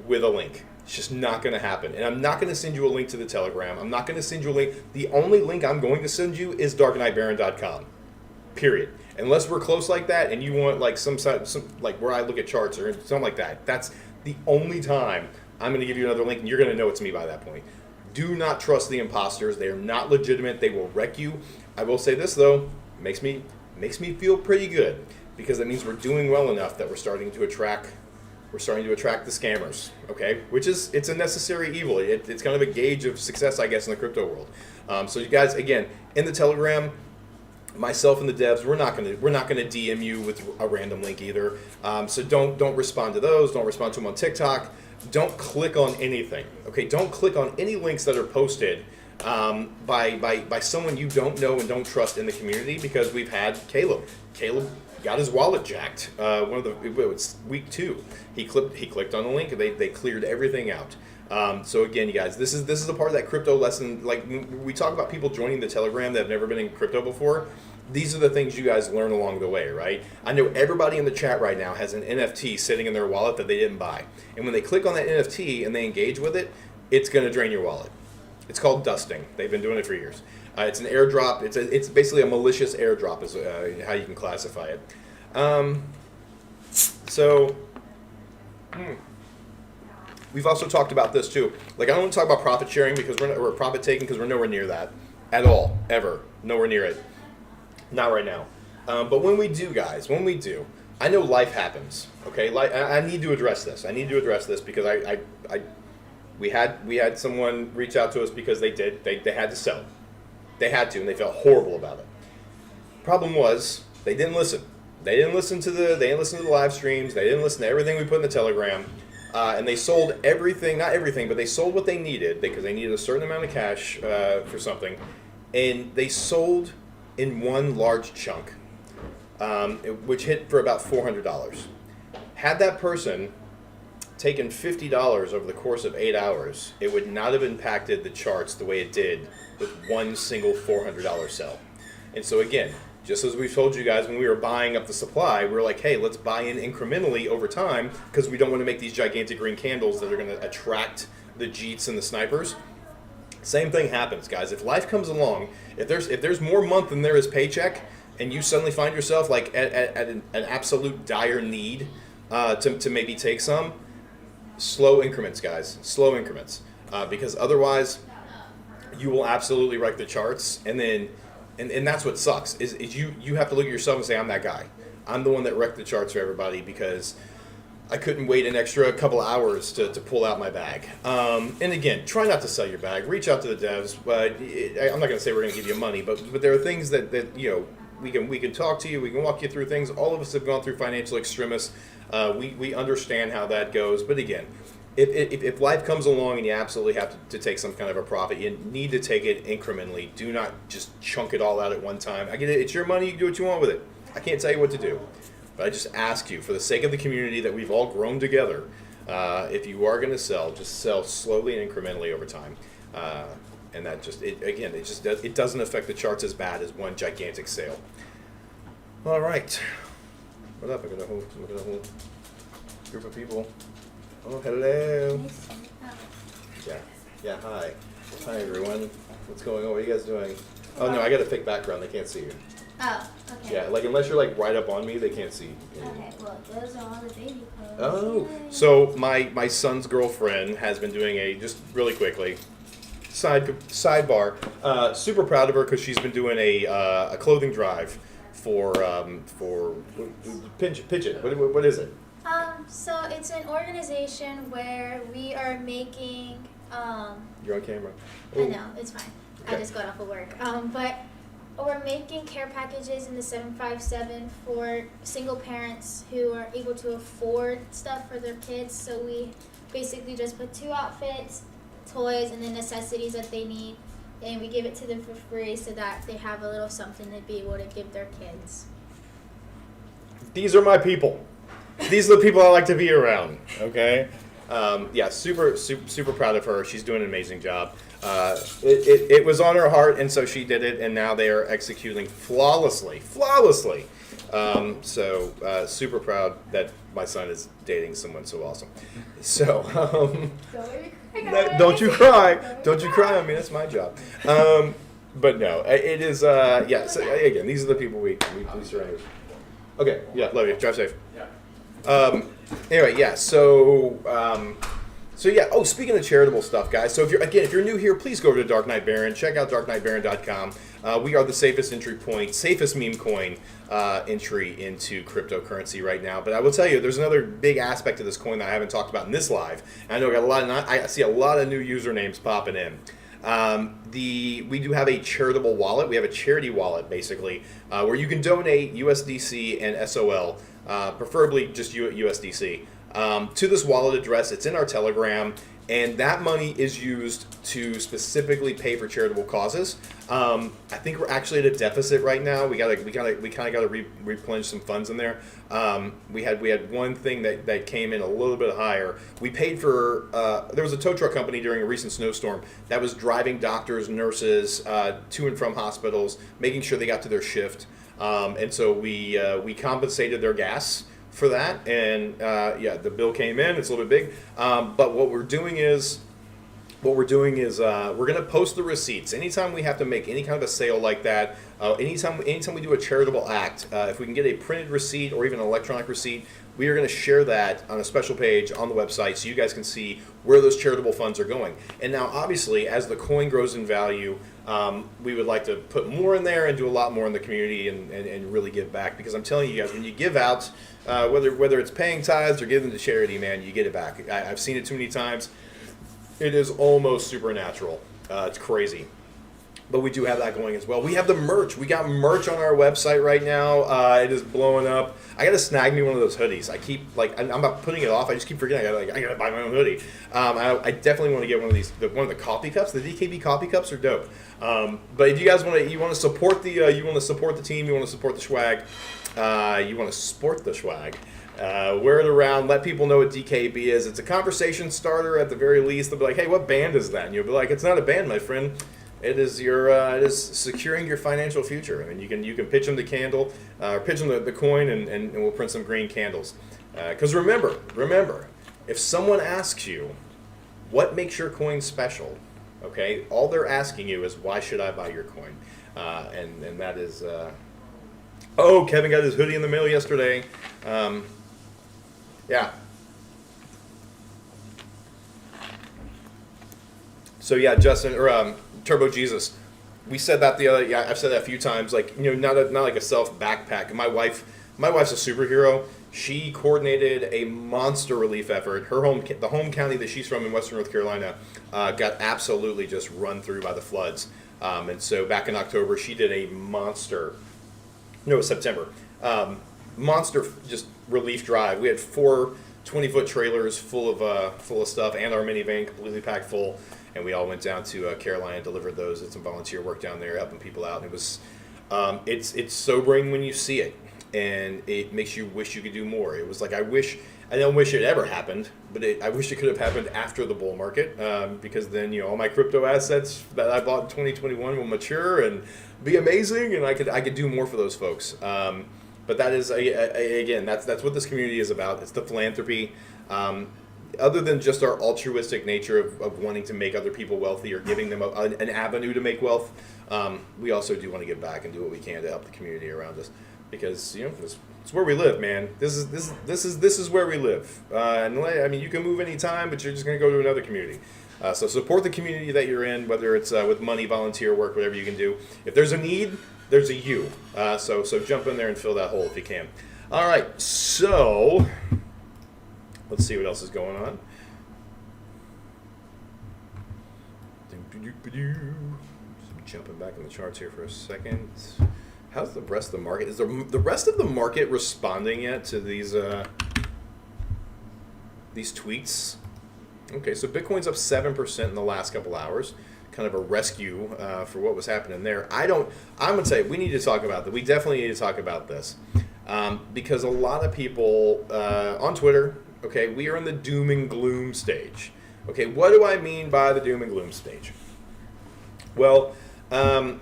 with a link. It's just not going to happen. And I'm not going to send you a link to the Telegram. I'm not going to send you a link. The only link I'm going to send you is darkknightbaron.com. Period. Unless we're close like that and you want some where I look at charts or something like that. That's the only time I'm going to give you another link, and you're going to know it's me by that point. Do not trust the imposters. They are not legitimate. They will wreck you. I will say this though, makes me feel pretty good, because that means we're doing well enough that we're starting to attract the scammers, okay? It's a necessary evil. It's kind of a gauge of success, I guess, in the crypto world. So you guys, again, in the Telegram, myself and the devs, we're not gonna DM you with a random link either. So don't respond to those. Don't respond to them on TikTok. Don't click on anything, okay? Don't click on any links that are posted by someone you don't know and don't trust in the community, because we've had Caleb got his wallet jacked. It was week 2. He clicked on the link, and they cleared everything out. So again, you guys, this is a part of that crypto lesson. Like we talk about people joining the Telegram that have never been in crypto before. These are the things you guys learn along the way, right? I know everybody in the chat right now has an NFT sitting in their wallet that they didn't buy. And when they click on that NFT and they engage with it, it's going to drain your wallet. It's called dusting. They've been doing it for years. It's an airdrop. It's basically a malicious airdrop is how you can classify it. We've also talked about this too. Like, I don't want to talk about profit sharing because we're profit taking because we're nowhere near that at all, ever. Nowhere near it. Not right now. But when we do, guys, I know life happens. Okay, I need to address this. Because we had someone reach out to us because they had to sell. They had to, and they felt horrible about it. Problem was they didn't listen. They didn't listen to the live streams. They didn't listen to everything we put in the Telegram. And they sold everything, not everything, but they sold what they needed because they needed a certain amount of cash for something. And they sold in one large chunk, which hit for about $400. Had that person taken $50 over the course of 8 hours, it would not have impacted the charts the way it did with one single $400 sell. And so again, just as we've told you guys when we were buying up the supply, we were like, hey, let's buy in incrementally over time because we don't want to make these gigantic green candles that are going to attract the Jeets and the snipers. Same thing happens, guys. If life comes along, if there's more month than there is paycheck, and you suddenly find yourself like at an absolute dire need to maybe take some, slow increments, guys. Slow increments, because otherwise you will absolutely wreck the charts, and then and that's what sucks is you have to look at yourself and say, I'm that guy. I'm the one that wrecked the charts for everybody because I couldn't wait an extra couple hours to pull out my bag. And again, try not to sell your bag. Reach out to the devs. But I'm not going to say we're going to give you money, but there are things that you know we can talk to you. We can walk you through things. All of us have gone through financial extremis. We understand how that goes. But again, if life comes along and you absolutely have to take some kind of a profit, you need to take it incrementally. Do not just chunk it all out at one time. I get it. It's your money. You can do what you want with it. I can't tell you what to do. But I just ask you, for the sake of the community that we've all grown together, if you are going to sell, just sell slowly and incrementally over time. And that it doesn't affect the charts as bad as one gigantic sale. All right. What up? I got a whole group of people. Oh, hello. Yeah, hi. Hi, everyone. What's going on? What are you guys doing? Oh, no, I got a fake background. They can't see you. Oh, okay. Yeah, like unless you're like right up on me, they can't see. Okay, well, those are all the baby clothes. Oh, so my son's girlfriend has been doing just really quickly, sidebar. Super proud of her because she's been doing a clothing drive for Pigeon. What is it? So it's an organization where we are making. You're on camera. I know, it's fine. Okay. I just got off of work. But we're making care packages in the 757 for single parents who are able to afford stuff for their kids. So we basically just put 2 outfits, toys, and the necessities that they need, and we give it to them for free so that they have a little something to be able to give their kids. These are my people. These are the people I like to be around. Okay. Yeah, super proud of her. She's doing an amazing job. It was on her heart, and so she did it, and now they are executing flawlessly. So super proud that my son is dating someone so awesome. So don't you cry on me. That's my job. But no, it is. Yeah. So again, these are the people we surround. Okay. Yeah. Love you. Drive safe. Yeah. Anyway, yeah. So yeah. Oh, speaking of charitable stuff, guys. So if you're new here, please go over to Dark Knight Baron. Check out darkknightbaron.com. We are the safest entry point, safest meme coin entry into cryptocurrency right now. But I will tell you, there's another big aspect of this coin that I haven't talked about in this live. And I know I see a lot of new usernames popping in. We do have a charitable wallet. We have a charity wallet, basically, where you can donate USDC and SOL, preferably just USDC, to this wallet address. It's in our Telegram. and that money is used to specifically pay for charitable causes. I think we're actually at a deficit right now. We kind of got to replenish some funds in there. We had one thing that came in a little bit higher. We paid for there was a tow truck company during a recent snowstorm that was driving doctors, nurses to and from hospitals, making sure they got to their shift, and so we compensated their gas for that, and the bill came in. It's a little bit big, but what we're doing is we're going to post the receipts anytime we have to make any kind of a sale like that. Anytime we do a charitable act, if we can get a printed receipt or even an electronic receipt, we are going to share that on a special page on the website so you guys can see where those charitable funds are going. And now, obviously, as the coin grows in value, we would like to put more in there and do a lot more in the community and really give back. Because I'm telling you guys, when you give out, whether it's paying tithes or giving to charity, man, you get it back. I've seen it too many times. It is almost supernatural. It's crazy. But we do have that going as well. We have the merch. We got merch on our website right now. It is blowing up. I gotta snag me one of those hoodies. I keep I'm not putting it off. I just keep forgetting. I gotta buy my own hoodie. I definitely want to get one of these. One of the coffee cups. The DKB coffee cups are dope. But if you guys want to support the team. You want to support the swag. You want to sport the swag. Wear it around. Let people know what DKB is. It's a conversation starter at the very least. They'll be like, "Hey, what band is that?" And you'll be like, "It's not a band, my friend. It is it is securing your financial future." I mean, you can pitch them the candle, or pitch them the coin, and we'll print some green candles. Because remember, if someone asks you, what makes your coin special? Okay, all they're asking you is, why should I buy your coin? And that is. Oh, Kevin got his hoodie in the mail yesterday. Yeah. So yeah, Justin or Turbo Jesus, we said that the other. Yeah, I've said that a few times. Like, not like a self backpack. My wife's a superhero. She coordinated a monster relief effort. The home county that she's from in Western North Carolina, got absolutely just run through by the floods. And so back in October, she did a monster. No, it was September. Monster just relief drive. We had 4 20-foot trailers full of stuff, and our minivan completely packed full. And we all went down to Carolina and delivered those. Did some volunteer work down there, helping people out. And it was, it's sobering when you see it, and it makes you wish you could do more. It was like I don't wish it ever happened, but I wish it could have happened after the bull market, because then all my crypto assets that I bought in 2021 will mature and be amazing, and I could do more for those folks. But that is again, that's what this community is about. It's the philanthropy. Other than just our altruistic nature of wanting to make other people wealthy or giving them an avenue to make wealth, we also do want to give back and do what we can to help the community around us, because it's where we live, man. This is where we live. And I mean, you can move anytime, but you're just going to go to another community. So support the community that you're in, whether it's with money, volunteer work, whatever you can do. If there's a need, there's a you. So jump in there and fill that hole if you can. All right, so let's see what else is going on. Jumping back in the charts here for a second. How's the rest of the market? Is the rest of the market responding yet to these tweets? Okay, so Bitcoin's up 7% in the last couple hours. Kind of a rescue for what was happening there. I'm gonna say we need to talk about that. We definitely need to talk about this because a lot of people on Twitter. Okay, we are in the doom and gloom stage. Okay, what do I mean by the doom and gloom stage? Well,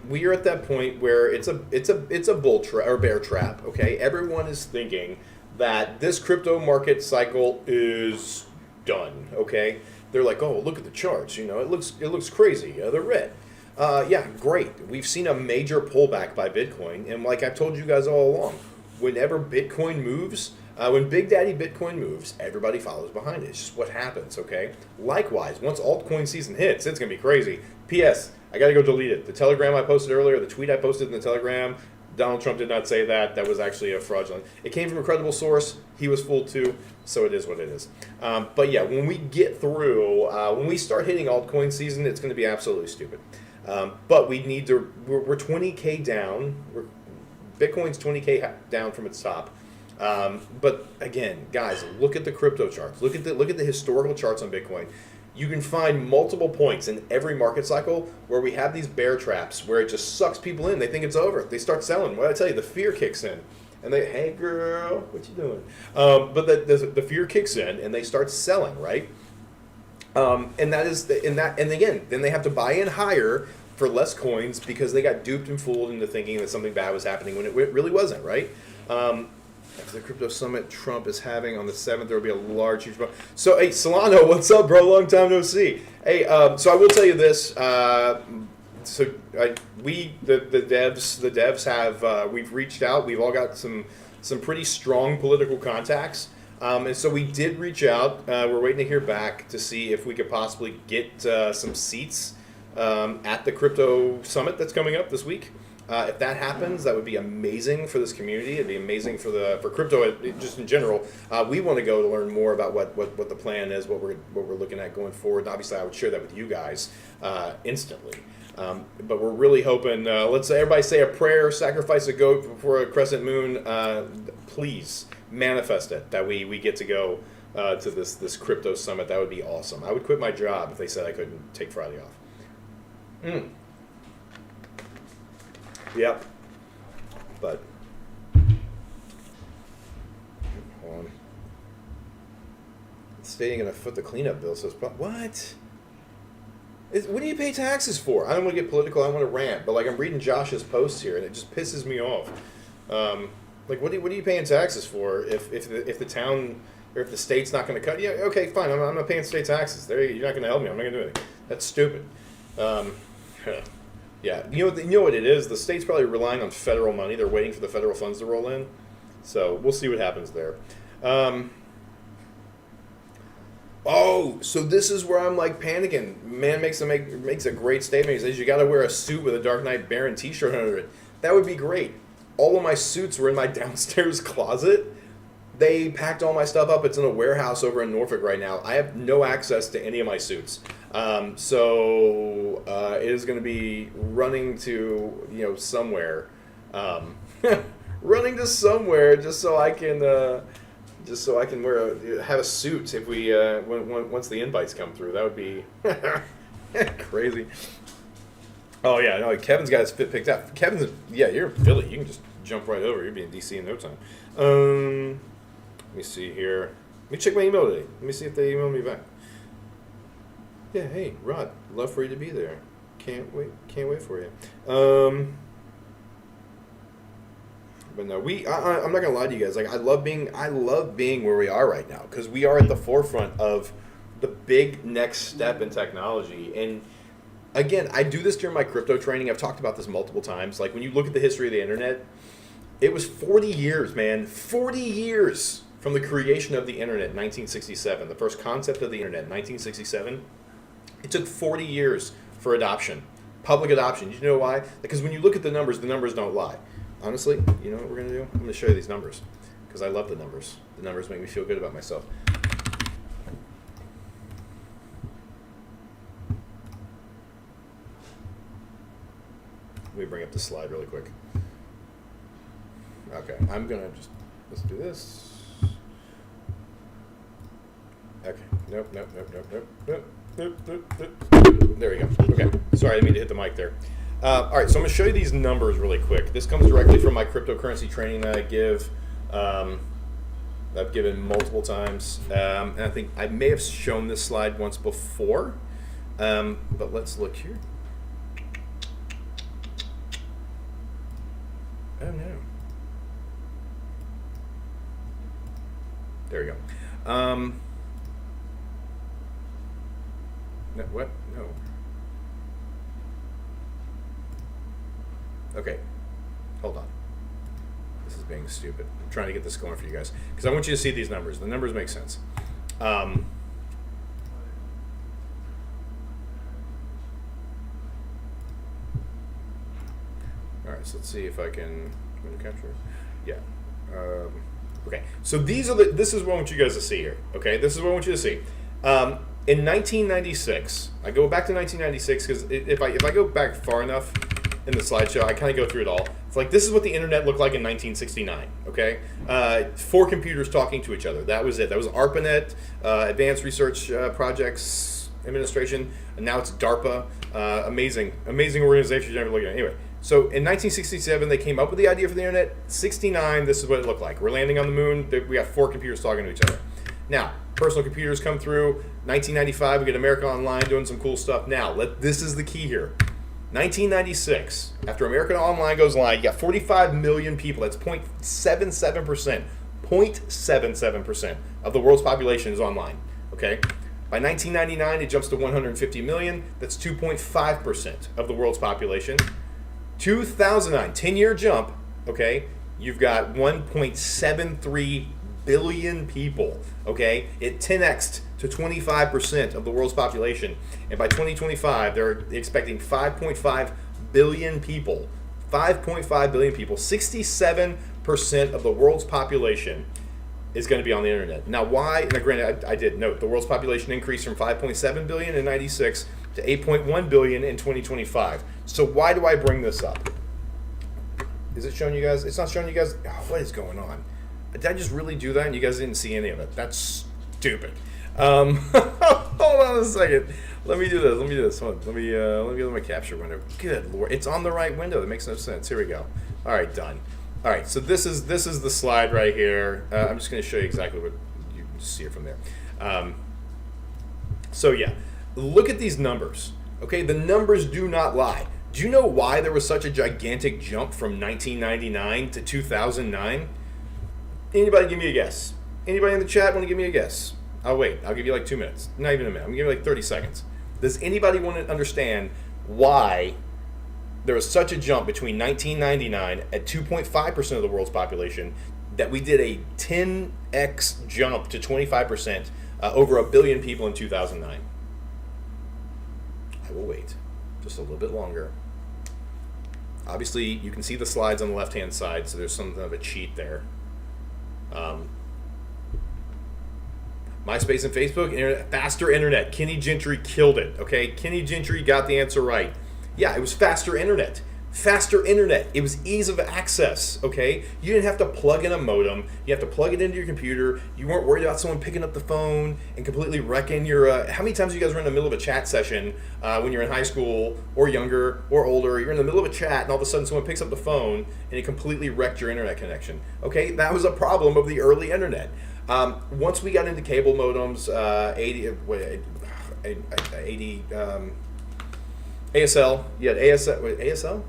we are at that point where it's a bull trap or bear trap. Okay, everyone is thinking that this crypto market cycle is done. Okay, they're like, oh, look at the charts. It looks crazy. They're red. Yeah, great. We've seen a major pullback by Bitcoin, and like I've told you guys all along, whenever Bitcoin moves. When Big Daddy Bitcoin moves, everybody follows behind it. It's just what happens, okay? Likewise, once altcoin season hits, it's going to be crazy. P.S. I got to go delete it. The Telegram I posted earlier, the tweet I posted in the Telegram, Donald Trump did not say that. That was actually a fraudulent. It came from a credible source. He was fooled too, so it is what it is. But yeah, when we get through, when we start hitting altcoin season, it's going to be absolutely stupid. But we need to, we're 20K down. Bitcoin's 20K down from its top. But again, guys, look at the crypto charts. Look at the historical charts on Bitcoin. you can find multiple points in every market cycle where we have these bear traps where it just sucks people in. They think it's over. They start selling. What did I tell you? The fear kicks in. And they, hey girl, what you doing? But the fear kicks in and they start selling, right? And that is and again, then they have to buy in higher for less coins because they got duped and fooled into thinking that something bad was happening when it really wasn't, right? After the crypto summit Trump is having on the 7th, there will be a large, huge. So, hey, Solano, what's up, bro? Long time no see. Hey, so I will tell you this. The devs have we've reached out. We've all got some pretty strong political contacts. And so we did reach out. We're waiting to hear back to see if we could possibly get some seats at the crypto summit that's coming up this week. If that happens, that would be amazing for this community. It'd be amazing for crypto just in general. We want to go to learn more about what the plan is, what we're looking at going forward. And obviously, I would share that with you guys instantly. But we're really hoping. Let's say everybody say a prayer, sacrifice a goat before a crescent moon. Please manifest it that we get to go to this crypto summit. That would be awesome. I would quit my job if they said I couldn't take Friday off. Yep. But hold on. Stating going to foot the cleanup bill says, but what? What do you pay taxes for? I don't want to get political. I want to rant, but like I'm reading Josh's posts here, and it just pisses me off. Like, what are you paying taxes for if the town or if the state's not going to cut? Yeah, okay, fine. I'm not paying state taxes. You're not going to help me. I'm not going to do anything. That's stupid. Yeah, you know what it is? The state's probably relying on federal money. They're waiting for the federal funds to roll in. So we'll see what happens there. So this is where I'm like panicking. Man makes a great statement. He says you got to wear a suit with a Dark Knight Baron T-shirt under it. That would be great. All of my suits were in my downstairs closet. They packed all my stuff up. It's in a warehouse over in Norfolk right now. I have no access to any of my suits. So it is going to be running to somewhere, running to somewhere just so I can have a suit if we once the invites come through. That would be crazy. Oh yeah, no, Kevin's got his fit picked out. You're in Philly. You can just jump right over. You'll be in DC in no time. Let me see here. Let me check my email today. Let me see if they emailed me back. Yeah, hey, Rod, love for you to be there. Can't wait for you. But no, I'm not gonna lie to you guys. Like, I love being where we are right now because we are at the forefront of the big next step in technology. And again, I do this during my crypto training. I've talked about this multiple times. Like, when you look at the history of the internet, it was 40 years, man. 40 years from the creation of the internet in 1967. The first concept of the internet in 1967. It took 40 years for adoption, public adoption. You know why? Because when you look at the numbers don't lie. Honestly, you know what we're going to do? I'm going to show you these numbers because I love the numbers. The numbers make me feel good about myself. Let me bring up the slide really quick. Okay, I'm going to let's do this. Okay, nope. There we go. Okay, sorry, I didn't mean to hit the mic there. All right, so I'm going to show you these numbers really quick. This comes directly from my cryptocurrency training that I give. I've given multiple times. And I think I may have shown this slide once before. But let's look here. Oh, no. There we go. No, what? No. Okay, hold on. This is being stupid. I'm trying to get this going for you guys because I want you to see these numbers. The numbers make sense. All right, so let's see if I can capture. Yeah. Okay. So this is what I want you guys to see here. Okay, this is what I want you to see. In 1996, I go back to 1996 because if I go back far enough in the slideshow, I kind of go through it all. It's like, this is what the internet looked like in 1969, okay? 4 computers talking to each other. That was it. That was ARPANET, Advanced Research Projects administration, and now it's DARPA. Amazing organization. You never look at it. Anyway, so in 1967 they came up with the idea for the internet. 69, this is what it looked like. We're landing on the moon. We got 4 computers talking to each other. Now, personal computers come through. 1995, we get America Online doing some cool stuff. Now, this is the key here. 1996, after America Online goes live, you got 45 million people. That's 0.77%. 0.77% of the world's population is online. Okay? By 1999, it jumps to 150 million. That's 2.5% of the world's population. 2009, 10-year jump. Okay? You've got 1.73 billion people. Okay? It 10x'd to 25% of the world's population. And by 2025, they're expecting 5.5 billion people. 5.5 billion people. 67% of the world's population is going to be on the internet. Now, why? Now, granted, I did note the world's population increased from 5.7 billion in 96 to 8.1 billion in 2025. So why do I bring this up? Is it showing you guys? It's not showing you guys. Oh, what is going on? Did I just really do that and you guys didn't see any of it? That's stupid. Hold on a second. Let me do this. Let me go to my capture window. Good Lord, it's on the right window. That makes no sense. Here we go. All right, done. All right, so this is the slide right here. I'm just going to show you exactly what you can see it from there. So yeah, look at these numbers. Okay, the numbers do not lie. Do you know why there was such a gigantic jump from 1999 to 2009? Anybody give me a guess? Anybody in the chat want to give me a guess? I'll wait. I'll give you like 2 minutes. Not even a minute. I'm going to give you like 30 seconds. Does anybody want to understand why there was such a jump between 1999 at 2.5% of the world's population that we did a 10x jump to 25% over a billion people in 2009? I will wait just a little bit longer. Obviously, you can see the slides on the left-hand side, so there's something of a cheat there. MySpace and Facebook, faster internet. Kenny Gentry killed it, okay? Kenny Gentry got the answer right. Yeah, it was faster internet. Faster internet. It was ease of access, okay? You didn't have to plug in a modem. You have to plug it into your computer. You weren't worried about someone picking up the phone and completely wrecking your... how many times have you guys were in the middle of a chat session when you're in high school or younger or older? You're in the middle of a chat and all of a sudden someone picks up the phone and it completely wrecked your internet connection, okay? That was a problem of the early internet. Once we got into cable modems, ASL, you had ASL,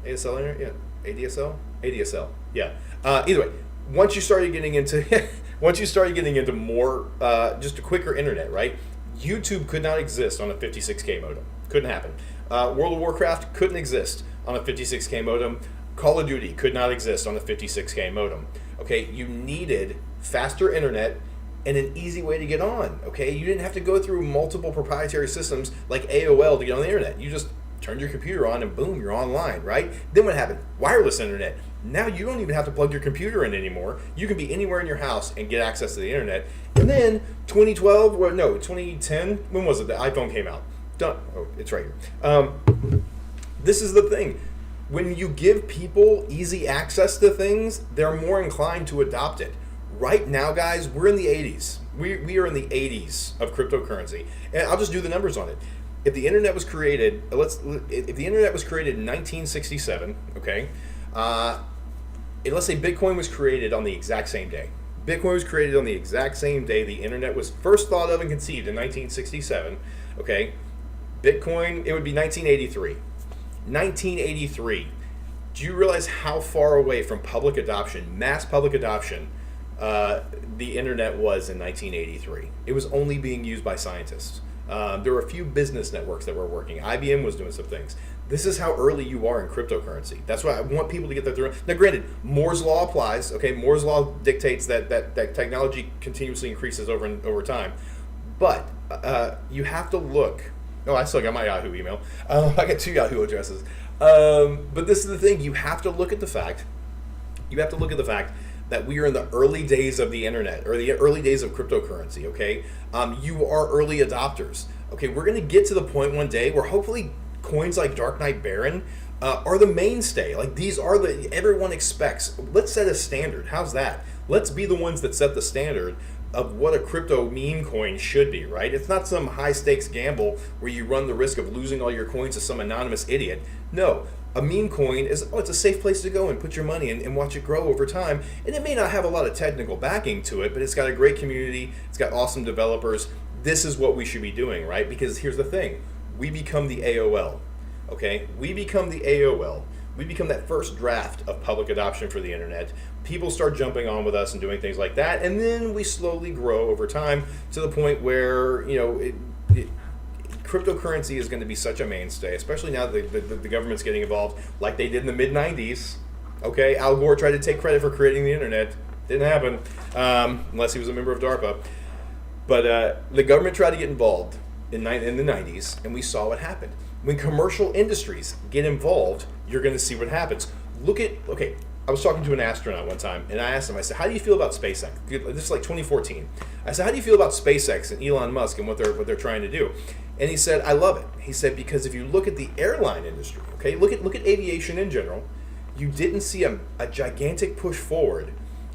ASL internet, yeah, ADSL, yeah. Either way, once you started getting into more, just a quicker internet, right? YouTube could not exist on a 56K modem. Couldn't happen. World of Warcraft couldn't exist on a 56K modem. Call of Duty could not exist on a 56K modem. Okay, you needed faster internet and an easy way to get on. Okay, you didn't have to go through multiple proprietary systems like AOL to get on the internet. You just turned your computer on and boom, you're online, right? Then what happened? Wireless internet. Now you don't even have to plug your computer in anymore. You can be anywhere in your house and get access to the internet. And then 2010, when was it? The iPhone came out. Done. Oh, it's right here. This is the thing. When you give people easy access to things, they're more inclined to adopt it. Right now, guys, we're in the 80s. We are in the 80s of cryptocurrency. And I'll just do the numbers on it. If the internet was created, if the internet was created in 1967, okay, and let's say Bitcoin was created on the exact same day. Bitcoin was created on the exact same day the internet was first thought of and conceived in 1967, okay. Bitcoin, it would be 1983. 1983. Do you realize how far away from public adoption, mass public adoption, the internet was in 1983? It was only being used by scientists. There were a few business networks that were working. IBM was doing some things. This is how early you are in cryptocurrency. That's why I want people to get that through. Now, granted, Moore's law applies. Okay, Moore's law dictates that technology continuously increases over time. But you have to look. Oh, I still got my Yahoo email. I got 2 Yahoo addresses. But this is the thing. You have to look at the fact. That we are in the early days of the internet, or the early days of cryptocurrency, okay? You are early adopters. Okay, we're gonna get to the point one day where hopefully coins like Dark Knight Baron are the mainstay. Like, these are everyone expects. Let's set a standard. How's that? Let's be the ones that set the standard. of what a crypto meme coin should be, right? It's not some high stakes gamble where you run the risk of losing all your coins to some anonymous idiot. No, a meme coin is, it's a safe place to go and put your money in and watch it grow over time. And it may not have a lot of technical backing to it, but it's got a great community, it's got awesome developers. This is what we should be doing, right? Because here's the thing, we become the AOL, okay? We become the AOL. We become that first draft of public adoption for the internet. People start jumping on with us and doing things like that, and then we slowly grow over time to the point where, cryptocurrency is going to be such a mainstay, especially now that the government's getting involved like they did in the mid-90s. Okay, Al Gore tried to take credit for creating the internet. Didn't happen, unless he was a member of DARPA. But the government tried to get involved in the 90s, and we saw what happened. When commercial industries get involved, you're going to see what happens. I was talking to an astronaut one time, and I asked him, I said, how do you feel about SpaceX? This is like 2014. I said, how do you feel about SpaceX and Elon Musk and what they're trying to do? And he said, I love it. He said, because if you look at the airline industry, okay, look at aviation in general, you didn't see a gigantic push forward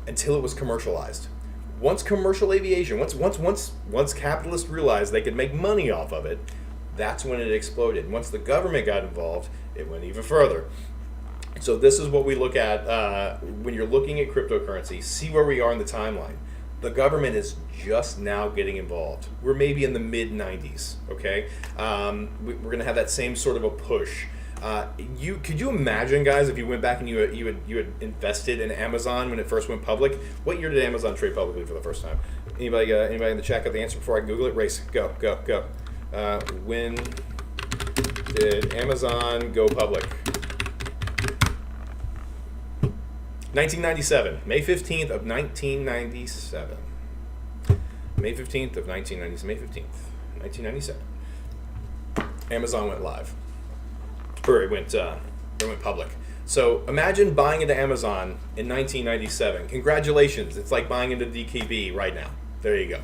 until it was commercialized. Once commercial aviation, once capitalists realized they could make money off of it, that's when it exploded. Once the government got involved, it went even further. So this is what we look at when you're looking at cryptocurrency. See where we are in the timeline. The government is just now getting involved. We're maybe in the mid-90s, okay? We're going to have that same sort of a push. Could you imagine, guys, if you went back and you had invested in Amazon when it first went public? What year did Amazon trade publicly for the first time? Anybody in the chat got the answer before I can Google it? Race, go. When did Amazon go public? 1997, May 15th of 1997. May 15th of 1997, May 15th, 1997. Amazon went live. Or it went public. So imagine buying into Amazon in 1997. Congratulations, it's like buying into DKB right now. There you go.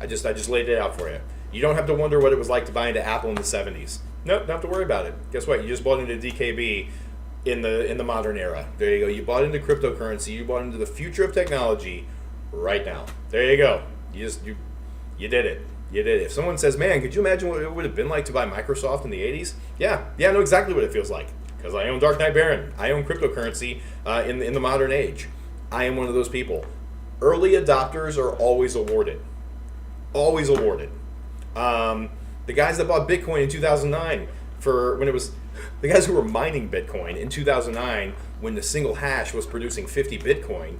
I just laid it out for you. You don't have to wonder what it was like to buy into Apple in the 70s. Nope, don't have to worry about it. Guess what? You just bought into DKB in the modern era. There you go. You bought into cryptocurrency. You bought into the future of technology right now. There you go. You did it. You did it. If someone says, man, could you imagine what it would have been like to buy Microsoft in the 80s? Yeah, I know exactly what it feels like because I own Dark Knight Baron. I own cryptocurrency in the modern age. I am one of those people. Early adopters are always awarded. Always awarded. The guys that bought Bitcoin in 2009 the guys who were mining Bitcoin in 2009 when the single hash was producing 50 Bitcoin,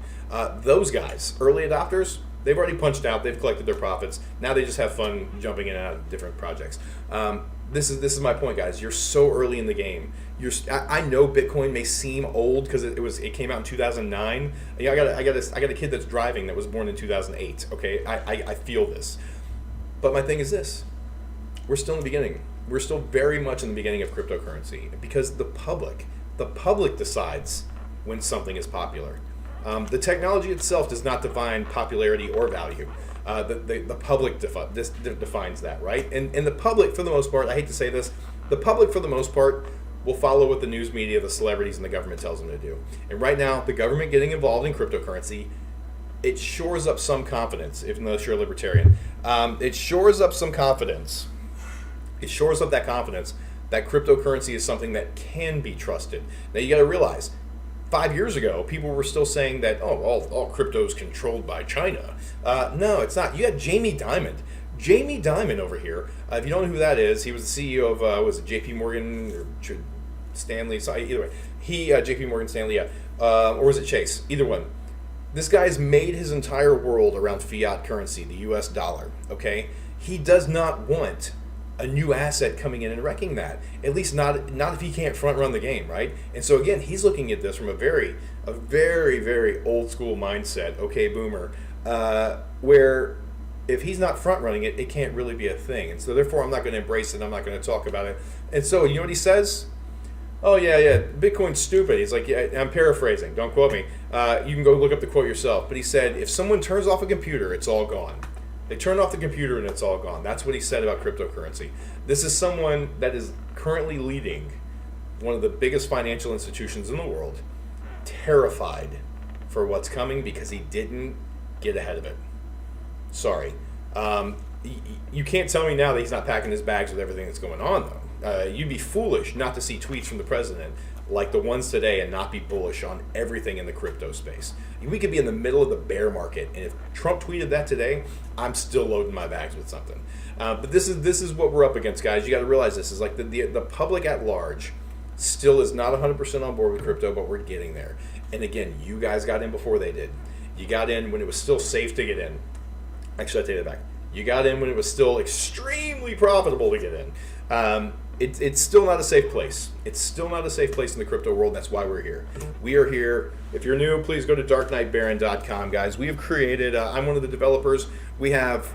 those guys, early adopters, they've already punched out, they've collected their profits. Now they just have fun jumping in and out of different projects. This is my point, guys. You're so early in the game. I know Bitcoin may seem old because it came out in 2009. I got a kid that's driving that was born in 2008. Okay, I feel this, but my thing is this: we're still in the beginning. We're still very much in the beginning of cryptocurrency because the public decides when something is popular. The technology itself does not define popularity or value. The public defines that, right? And the public, for the most part, I hate to say this, the public, for the most part, will follow what the news media, the celebrities, and the government tells them to do. And right now, the government getting involved in cryptocurrency, it shores up some confidence, even though you're a libertarian. It shores up some confidence. It shores up that confidence that cryptocurrency is something that can be trusted. Now, you got to realize, 5 years ago, people were still saying that, all crypto is controlled by China. No, it's not. You got Jamie Dimon. Jamie Dimon over here. If you don't know who that is, he was the CEO of, was it JP Morgan or Stanley? So either way. JP Morgan Stanley, yeah. Or was it Chase? Either one. This guy's made his entire world around fiat currency, the US dollar, okay? He does not want a new asset coming in and wrecking that. At least not if he can't front run the game, right? And so again, he's looking at this from a very, very old school mindset, okay, boomer, where if he's not front running it, it can't really be a thing. And so therefore, I'm not going to embrace it. I'm not going to talk about it. And so you know what he says? Oh yeah, Bitcoin's stupid. He's like, yeah, I'm paraphrasing. Don't quote me. You can go look up the quote yourself. But he said, if someone turns off a computer, it's all gone. They turn off the computer and it's all gone. That's what he said about cryptocurrency. This is someone that is currently leading one of the biggest financial institutions in the world, terrified for what's coming because he didn't get ahead of it. Sorry. You can't tell me now that he's not packing his bags with everything that's going on, though. You'd be foolish not to see tweets from the president like the ones today and not be bullish on everything in the crypto space. We could be in the middle of the bear market, and if Trump tweeted that today, I'm still loading my bags with something. But this is what we're up against, guys. You got to realize this is like the public at large still is not 100% on board with crypto, but we're getting there. And again, you guys got in before they did. You got in when it was still safe to get in. Actually, I take that back. You got in when it was still extremely profitable to get in. It's still not a safe place. It's still not a safe place in the crypto world. That's why we're here. We are here. If you're new, please go to darknightbaron.com, guys. We have created. I'm one of the developers. We have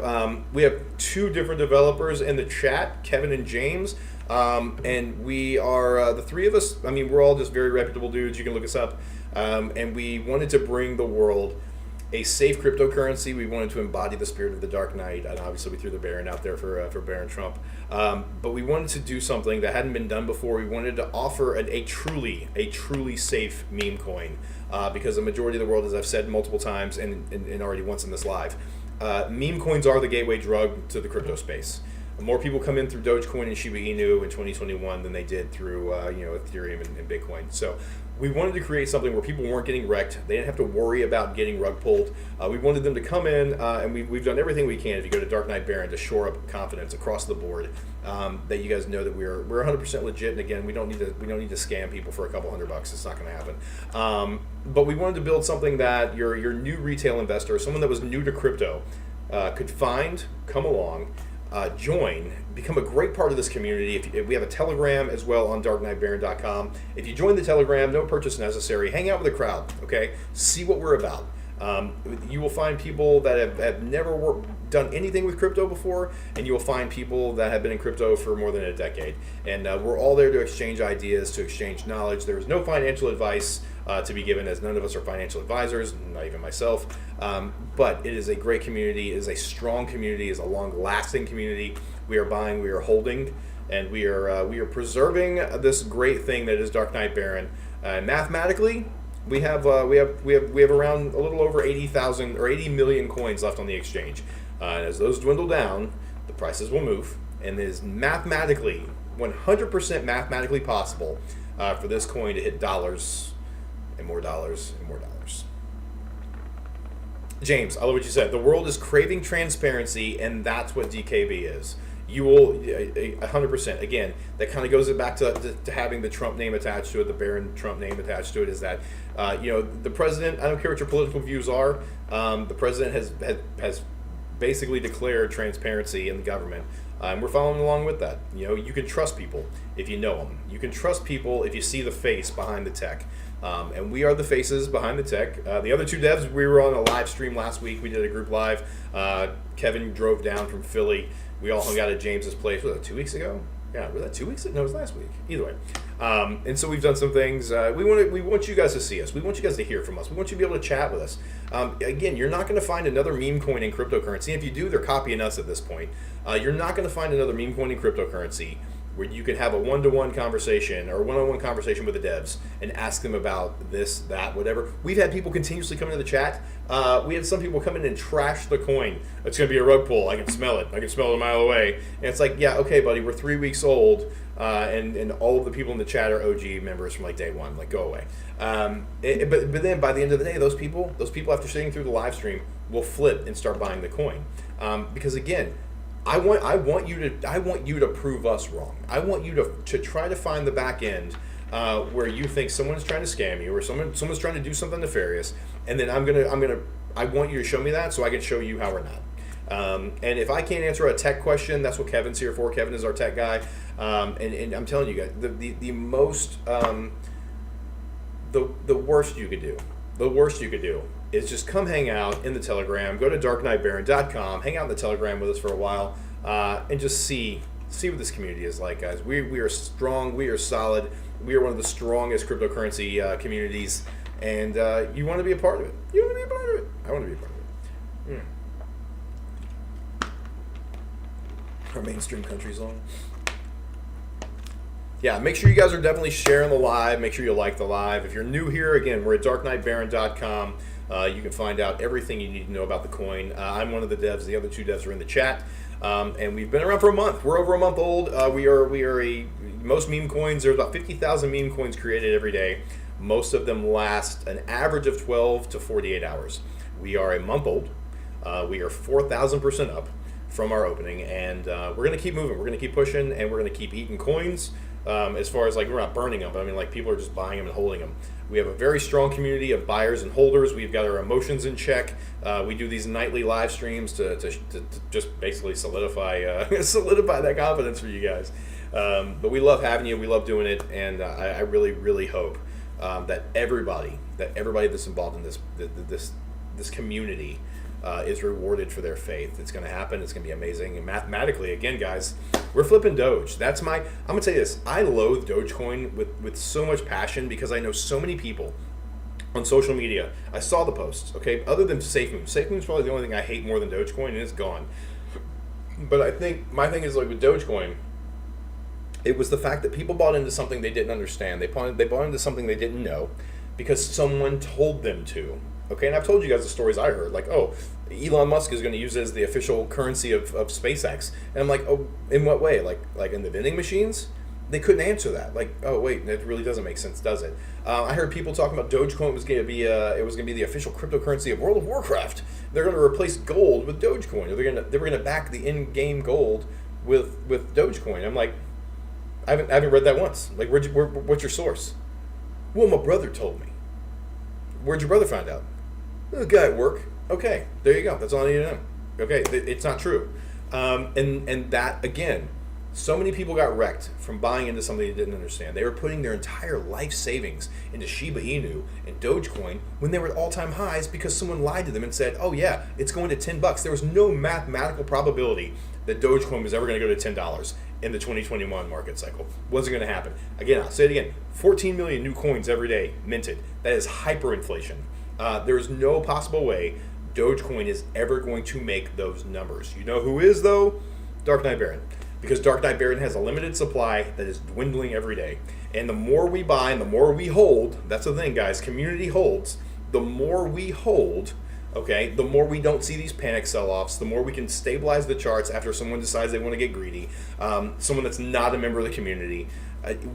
2 different developers in the chat, Kevin and James, and we are the 3 of us. I mean, we're all just very reputable dudes. You can look us up, and we wanted to bring the world a safe cryptocurrency. We wanted to embody the spirit of the Dark Knight, and obviously we threw the Baron out there for Baron Trump. But we wanted to do something that hadn't been done before. We wanted to offer a truly safe meme coin, because the majority of the world, as I've said multiple times and already once in this live, meme coins are the gateway drug to the crypto space. More people come in through Dogecoin and Shiba Inu in 2021 than they did through Ethereum and Bitcoin. So we wanted to create something where people weren't getting wrecked. They didn't have to worry about getting rug pulled. We wanted them to come in, and we've done everything we can. If you go to Dark Knight Baron, to shore up confidence across the board, that you guys know that we're 100% legit. And again, we don't need to scam people for a couple $100. It's not going to happen. But we wanted to build something that your new retail investor, someone that was new to crypto, could find, come along, join, become a great part of this community. If we have a Telegram as well on darknightbaron.com. If you join the Telegram, no purchase necessary. Hang out with the crowd, okay? See what we're about. You will find people that have never done anything with crypto before, and you will find people that have been in crypto for more than a decade. And we're all there to exchange ideas, to exchange knowledge. There is no financial advice to be given, as none of us are financial advisors, not even myself. But it is a great community. It is a strong community. It is a long-lasting community. We are buying, we are holding, and we are preserving this great thing that is Dark Knight Baron. Mathematically, we have around a little over 80,000 or 80 million coins left on the exchange. And as those dwindle down, the prices will move, and it is mathematically 100% mathematically possible for this coin to hit dollars and more dollars and more dollars. James, I love what you said. The world is craving transparency, and that's what DKB is. You will 100%. Again, that kind of goes back to having the Trump name attached to it, the Baron Trump name attached to it. Is that the president? I don't care what your political views are. The president has basically declared transparency in the government, and we're following along with that. You can trust people if you know them. You can trust people if you see the face behind the tech. And we are the faces behind the tech. The other 2 devs, we were on a live stream last week. We did a group live. Kevin drove down from Philly. We all hung out at James's place. Was that 2 weeks ago? Yeah, was that 2 weeks ago? No, it was last week. Either way. And so we've done some things. We want you guys to see us. We want you guys to hear from us. We want you to be able to chat with us. Again, you're not going to find another meme coin in cryptocurrency. If you do, they're copying us at this point. You're not going to find another meme coin in cryptocurrency where you can have a one-to-one conversation or one-on-one conversation with the devs and ask them about this, that, whatever. We've had people continuously come into the chat. We had some people come in and trash the coin. It's going to be a rug pull. I can smell it. I can smell it a mile away. And it's like, yeah, okay, buddy, we're 3 weeks old, and all of the people in the chat are OG members from like day one. Like, go away. But then by the end of the day, those people after sitting through the live stream will flip and start buying the coin. Because again, I want you to prove us wrong. I want you to try to find the back end where you think someone's trying to scam you or someone's trying to do something nefarious, and then I want you to show me that so I can show you how we're not. And if I can't answer a tech question, that's what Kevin's here for. Kevin is our tech guy, and I'm telling you guys, the worst you could do is just come hang out in the Telegram. Go to darknightbaron.com, hang out in the Telegram with us for a while, and just see what this community is like, guys. We are strong. We are solid. We are one of the strongest cryptocurrency communities, and you want to be a part of it. You want to be a part of it. I want to be a part of it. Our mainstream country song. Yeah, make sure you guys are definitely sharing the live. Make sure you like the live. If you're new here, again, we're at darknightbaron.com. You can find out everything you need to know about the coin. I'm one of the devs. The other two devs are in the chat. And we've been around for a month. We're over a month old. Most meme coins, there's about 50,000 meme coins created every day. Most of them last an average of 12 to 48 hours. We are a month old. We are 4,000% up from our opening, and we're going to keep moving. We're going to keep pushing, and we're going to keep eating coins. As far as, like, we're not burning them, but I mean, like, people are just buying them and holding them. We have a very strong community of buyers and holders. We've got our emotions in check. We do these nightly live streams to just basically solidify solidify that confidence for you guys. But we love having you. We love doing it, and I really, really hope that everybody that's involved in this community is rewarded for their faith. It's going to happen. It's going to be amazing. And mathematically, again, guys, we're flipping Doge. I'm going to tell you this. I loathe Dogecoin with so much passion because I know so many people on social media. I saw the posts, okay? Other than SafeMoon. SafeMoon's probably the only thing I hate more than Dogecoin, and it's gone. But I think my thing is, like, with Dogecoin, it was the fact that people bought into something they didn't understand. They bought into something they didn't know because someone told them to. Okay, and I've told you guys the stories I heard, like, oh, Elon Musk is going to use it as the official currency of SpaceX. And I'm like, oh, in what way? Like in the vending machines? They couldn't answer that. Like, oh, wait, that really doesn't make sense, does it? I heard people talking about Dogecoin was going to be the official cryptocurrency of World of Warcraft. They're going to replace gold with Dogecoin. Or they were going to back the in-game gold with Dogecoin. I'm like, I haven't read that once. Like, what's your source? Well, my brother told me. Where'd your brother find out? The guy at work. Okay, there you go. That's all I need to know. Okay, it's not true. And that, again, so many people got wrecked from buying into something they didn't understand. They were putting their entire life savings into Shiba Inu and Dogecoin when they were at all-time highs because someone lied to them and said, oh yeah, it's going to $10. There was no mathematical probability that Dogecoin was ever going to go to $10 in the 2021 market cycle. Wasn't going to happen. Again, I'll say it again, 14 million new coins every day minted. That is hyperinflation. There is no possible way Dogecoin is ever going to make those numbers. You know who is, though? Dark Knight Baron. Because Dark Knight Baron has a limited supply that is dwindling every day. And the more we buy and the more we hold, that's the thing, guys, community holds, the more we hold, okay, the more we don't see these panic sell-offs, the more we can stabilize the charts after someone decides they want to get greedy, someone that's not a member of the community.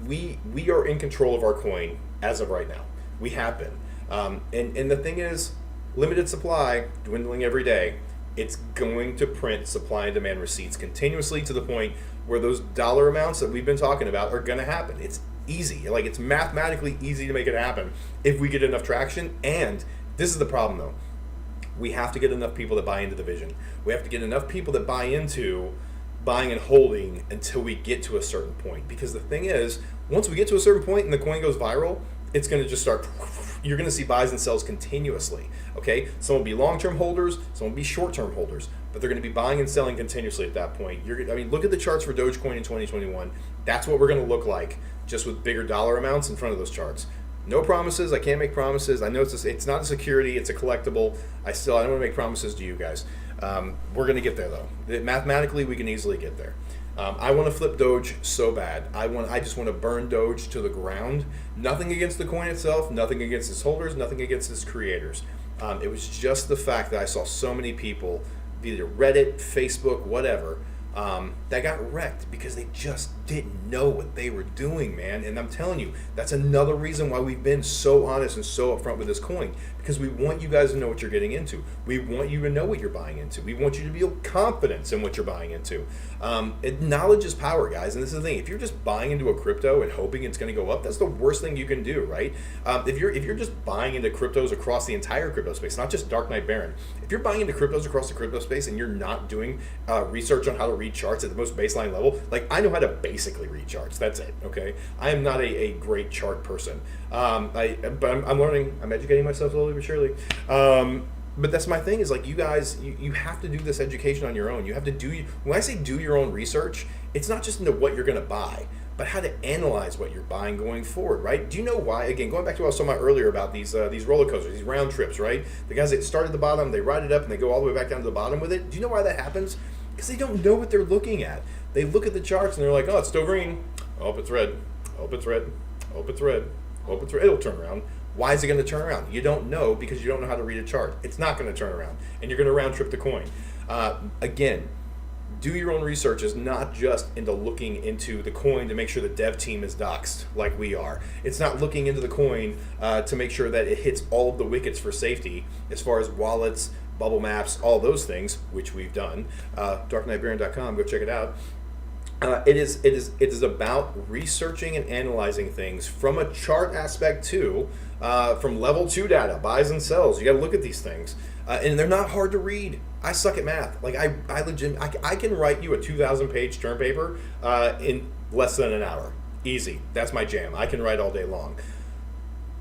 We are in control of our coin as of right now. We have been. And the thing is, limited supply, dwindling every day, it's going to print supply and demand receipts continuously to the point where those dollar amounts that we've been talking about are going to happen. It's easy. Like, it's mathematically easy to make it happen if we get enough traction. And this is the problem, though. We have to get enough people that buy into the vision. We have to get enough people that buy into buying and holding until we get to a certain point. Because the thing is, once we get to a certain point and the coin goes viral, it's going to just start. You're going to see buys and sells continuously. Okay, some will be long-term holders, some will be short-term holders, but they're going to be buying and selling continuously at that point. Look at the charts for Dogecoin in 2021. That's what we're going to look like, just with bigger dollar amounts in front of those charts. No promises. I can't make promises. I know it's not a security. It's a collectible. I don't want to make promises to you guys. We're going to get there, though. Mathematically, we can easily get there. I want to flip Doge so bad. I just want to burn Doge to the ground. Nothing against the coin itself, nothing against its holders, nothing against its creators. It was just the fact that I saw so many people, either Reddit, Facebook, whatever, that got wrecked because they just didn't know what they were doing, man. And I'm telling you, that's another reason why we've been so honest and so upfront with this coin, because we want you guys to know what you're getting into. We want you to know what you're buying into. We want you to feel confidence in what you're buying into. Knowledge is power, guys. And this is the thing. If you're just buying into a crypto and hoping it's going to go up, that's the worst thing you can do, right? If you're just buying into cryptos across the entire crypto space, not just Dark Knight Baron, if you're buying into cryptos across the crypto space and you're not doing research on how to read charts at the most baseline level, like, I know how to basically read charts. That's it, okay? I am not a great chart person. But I'm learning. I'm educating myself slowly but surely. But that's my thing, is like, you guys, you have to do this education on your own. You have to when I say do your own research, it's not just into what you're going to buy, but how to analyze what you're buying going forward, right? Do you know why? Again, going back to what I was talking about earlier about these roller coasters, these round trips, right? The guys that start at the bottom, they ride it up, and they go all the way back down to the bottom with it. Do you know why that happens? Because they don't know what they're looking at. They look at the charts, and they're like, oh, it's still green. Oh, it's red. Oh, it's red. Oh, it's red. Oh, it's red. It'll turn around. Why is it going to turn around? You don't know because you don't know how to read a chart. It's not going to turn around, and you're going to round trip the coin. Again, do your own research is not just into looking into the coin to make sure the dev team is doxed like we are. It's not looking into the coin to make sure that it hits all of the wickets for safety as far as wallets, bubble maps, all those things, which we've done. darkknightbaron.com, go check it out. It is about researching and analyzing things from a chart aspect too, from level 2 data, buys and sells. You got to look at these things, and they're not hard to read. I suck at math. Like I can write you a 2,000-page term paper in less than an hour, easy. That's my jam. I can write all day long.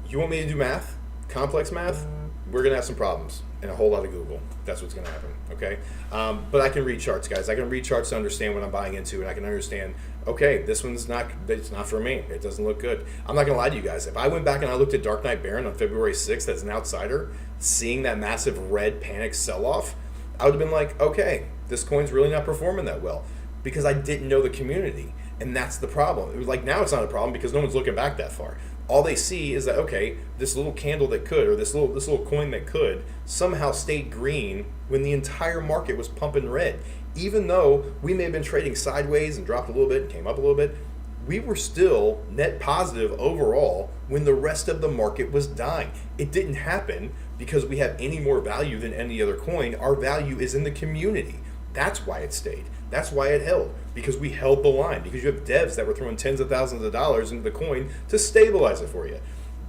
You want me to do math, complex math? We're gonna have some problems and a whole lot of Google. That's what's gonna happen. Okay, but I can read charts, guys. I can read charts to understand what I'm buying into, and I can understand. Okay, this one's not. It's not for me. It doesn't look good. I'm not gonna lie to you guys. If I went back and I looked at Dark Knight Baron on February 6th as an outsider, seeing that massive red panic sell-off, I would have been like, okay, this coin's really not performing that well because I didn't know the community, and that's the problem. It was like now it's not a problem because no one's looking back that far. All they see is that, okay, this little candle that could, or this little coin that could, somehow stayed green when the entire market was pumping red. Even though we may have been trading sideways and dropped a little bit and came up a little bit, we were still net positive overall when the rest of the market was dying. It didn't happen because we have any more value than any other coin. Our value is in the community. That's why it stayed. That's why it held, because we held the line, because you have devs that were throwing tens of thousands of dollars into the coin to stabilize it for you.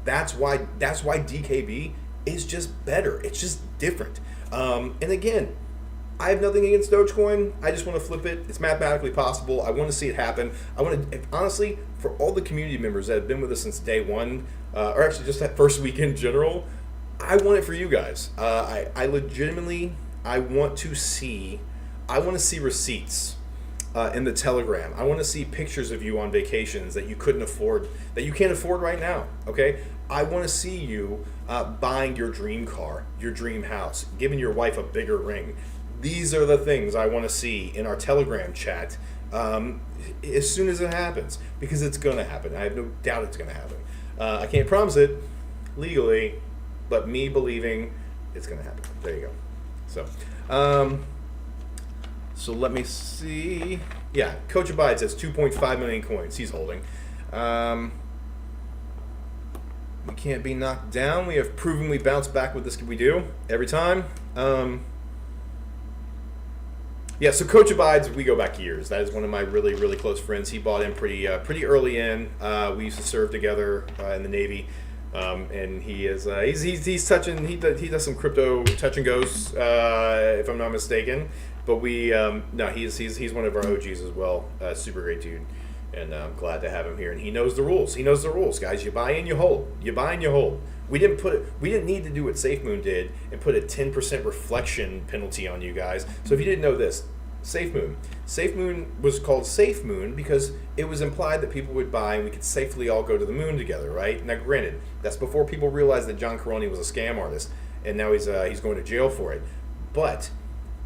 That's why DKB is just better. It's just different. And again, I have nothing against Dogecoin. I just want to flip it. It's mathematically possible. I want to see it happen. I want to, honestly, for all the community members that have been with us since day one, or actually just that first week in general, I want it for you guys. I legitimately, I want to see receipts in the Telegram. I want to see pictures of you on vacations that you couldn't afford, that you can't afford right now. Okay, I want to see you buying your dream car, your dream house, giving your wife a bigger ring. These are the things I want to see in our Telegram chat as soon as it happens, because it's going to happen. I have no doubt it's going to happen. I can't promise it legally, but me believing it's going to happen. There you go. So let me see. Yeah, Coach Abides has 2.5 million coins. He's holding. We can't be knocked down. We have proven we bounce back with this. We do every time. Yeah, so Coach Abides, we go back years. That is one of my really, really close friends. He bought in pretty early in. We used to serve together in the Navy. And he is he's touching, he does some crypto touch and goes, if I'm not mistaken. But he's one of our OGs as well. Super great dude, and I'm glad to have him here. And he knows the rules. He knows the rules, guys. You buy in, you hold. You buy in, you hold. We didn't need to do what SafeMoon did and put a 10% reflection penalty on you guys. So if you didn't know this, SafeMoon was called SafeMoon because it was implied that people would buy and we could safely all go to the moon together, right? Now, granted, that's before people realized that John Caroni was a scam artist, and now he's going to jail for it. But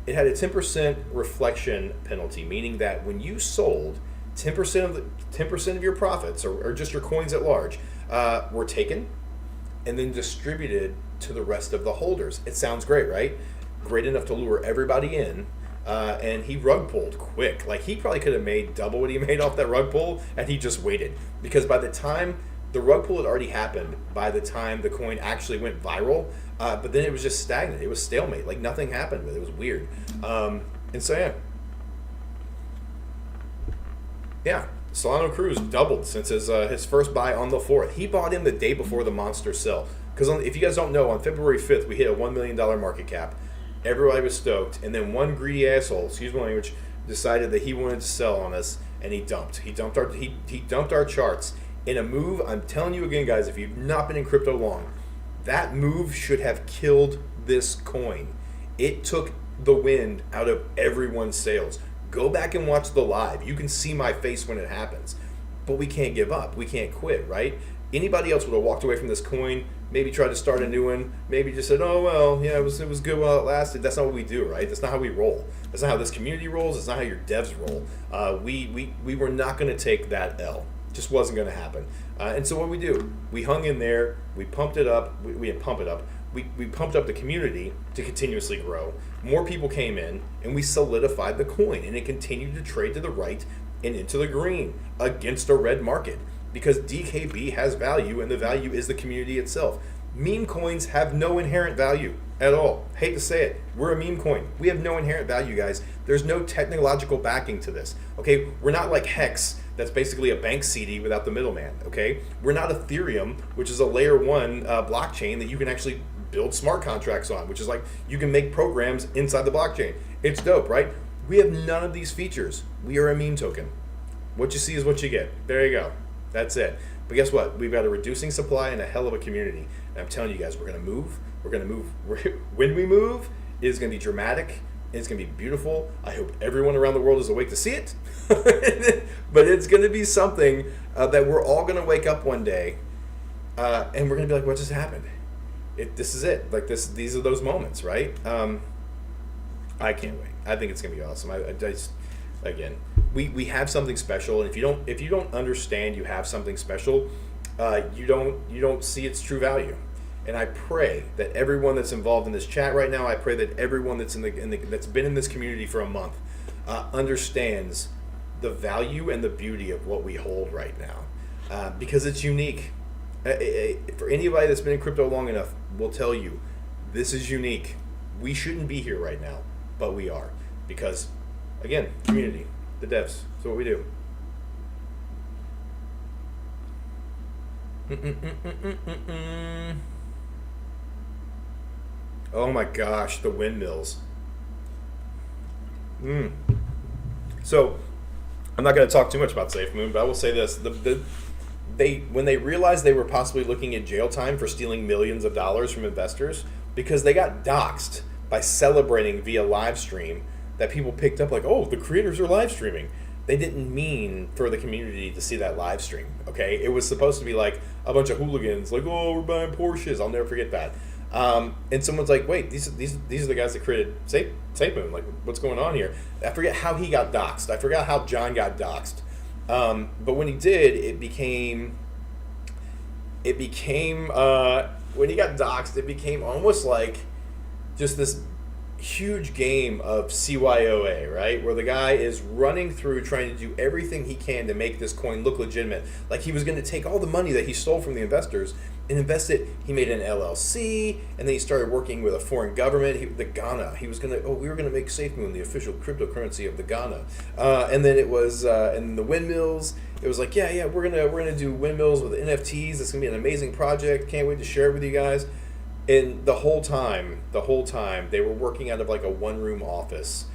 it had a 10% reflection penalty, meaning that when you sold, 10% of your profits, or just your coins at large, were taken and then distributed to the rest of the holders. It sounds great, right? Great enough to lure everybody in. And he rug pulled quick. Like, he probably could have made double what he made off that rug pull, and he just waited. Because by the time the rug pull had already happened, by the time the coin actually went viral, but then it was just stagnant. It was stalemate. Like, nothing happened with it. It was weird. And so, yeah. Solano Cruz doubled since his first buy on the 4th. He bought in the day before the monster sell. Because if you guys don't know, on February 5th, we hit a $1 million market cap. Everybody was stoked, and then one greedy asshole, excuse my language, decided that he wanted to sell on us, and he dumped. He dumped our charts in a move. I'm telling you again, guys, if you've not been in crypto long, that move should have killed this coin. It took the wind out of everyone's sails. Go back and watch the live. You can see my face when it happens. But we can't give up. We can't quit, right? Anybody else would have walked away from this coin, maybe tried to start a new one, maybe just said, oh, well, yeah, it was good while it lasted. That's not what we do, right? That's not how we roll. That's not how this community rolls. That's not how your devs roll. We were not going to take that L. Just wasn't going to happen. And so what we do, we hung in there, we pumped it up, we didn't pump it up, we pumped up the community to continuously grow. More people came in, and we solidified the coin, and it continued to trade to the right and into the green against a red market, because DKB has value, and the value is the community itself. Meme coins have no inherent value at all. Hate to say it. We're a meme coin. We have no inherent value, guys. There's no technological backing to this. Okay, we're not like Hex, that's basically a bank CD without the middleman. Okay, we're not Ethereum, which is a layer 1 blockchain that you can actually build smart contracts on, which is like you can make programs inside the blockchain. It's dope, right? We have none of these features. We are a meme token. What you see is what you get. There you go. That's it. But guess what? We've got a reducing supply and a hell of a community. And I'm telling you guys, we're going to move. We're going to move. When we move, it's going to be dramatic. It's going to be beautiful. I hope everyone around the world is awake to see it. But it's going to be something that we're all going to wake up one day, and we're going to be like, what just happened? This is it. Like this. These are those moments, right? I can't wait. I think it's going to be awesome. I just, again, we have something special, and if you don't understand you have something special, you don't see its true value. And I pray that everyone that's involved in this chat right now, I pray that everyone that's that's been in this community for a month understands the value and the beauty of what we hold right now, because it's unique. For anybody that's been in crypto long enough, will tell you this is unique. We shouldn't be here right now, but we are, because again, community, the devs. That's what we do. Oh my gosh, the windmills. So, I'm not going to talk too much about SafeMoon, but I will say this: when they realized they were possibly looking at jail time for stealing millions of dollars from investors because they got doxxed by celebrating via live stream that people picked up like, oh, the creators are live streaming. They didn't mean for the community to see that live stream. Okay, it was supposed to be like a bunch of hooligans, like, oh, we're buying Porsches. I'll never forget that. And someone's like, wait, these are the guys that created SafeMoon. Like, what's going on here? I forget how he got doxxed. I forgot how John got doxxed. But when he did, it became when he got doxxed, it became almost like just this huge game of CYOA, right? Where the guy is running through trying to do everything he can to make this coin look legitimate. Like he was going to take all the money that he stole from the investors and invest it. He made an LLC, and then he started working with a foreign government, the Ghana. He was going to, we were going to make SafeMoon the official cryptocurrency of the Ghana. And then it was, and the windmills. It was like, yeah, we're gonna do windmills with NFTs. It's gonna be an amazing project. Can't wait to share it with you guys. And the whole time, they were working out of like a one-room office,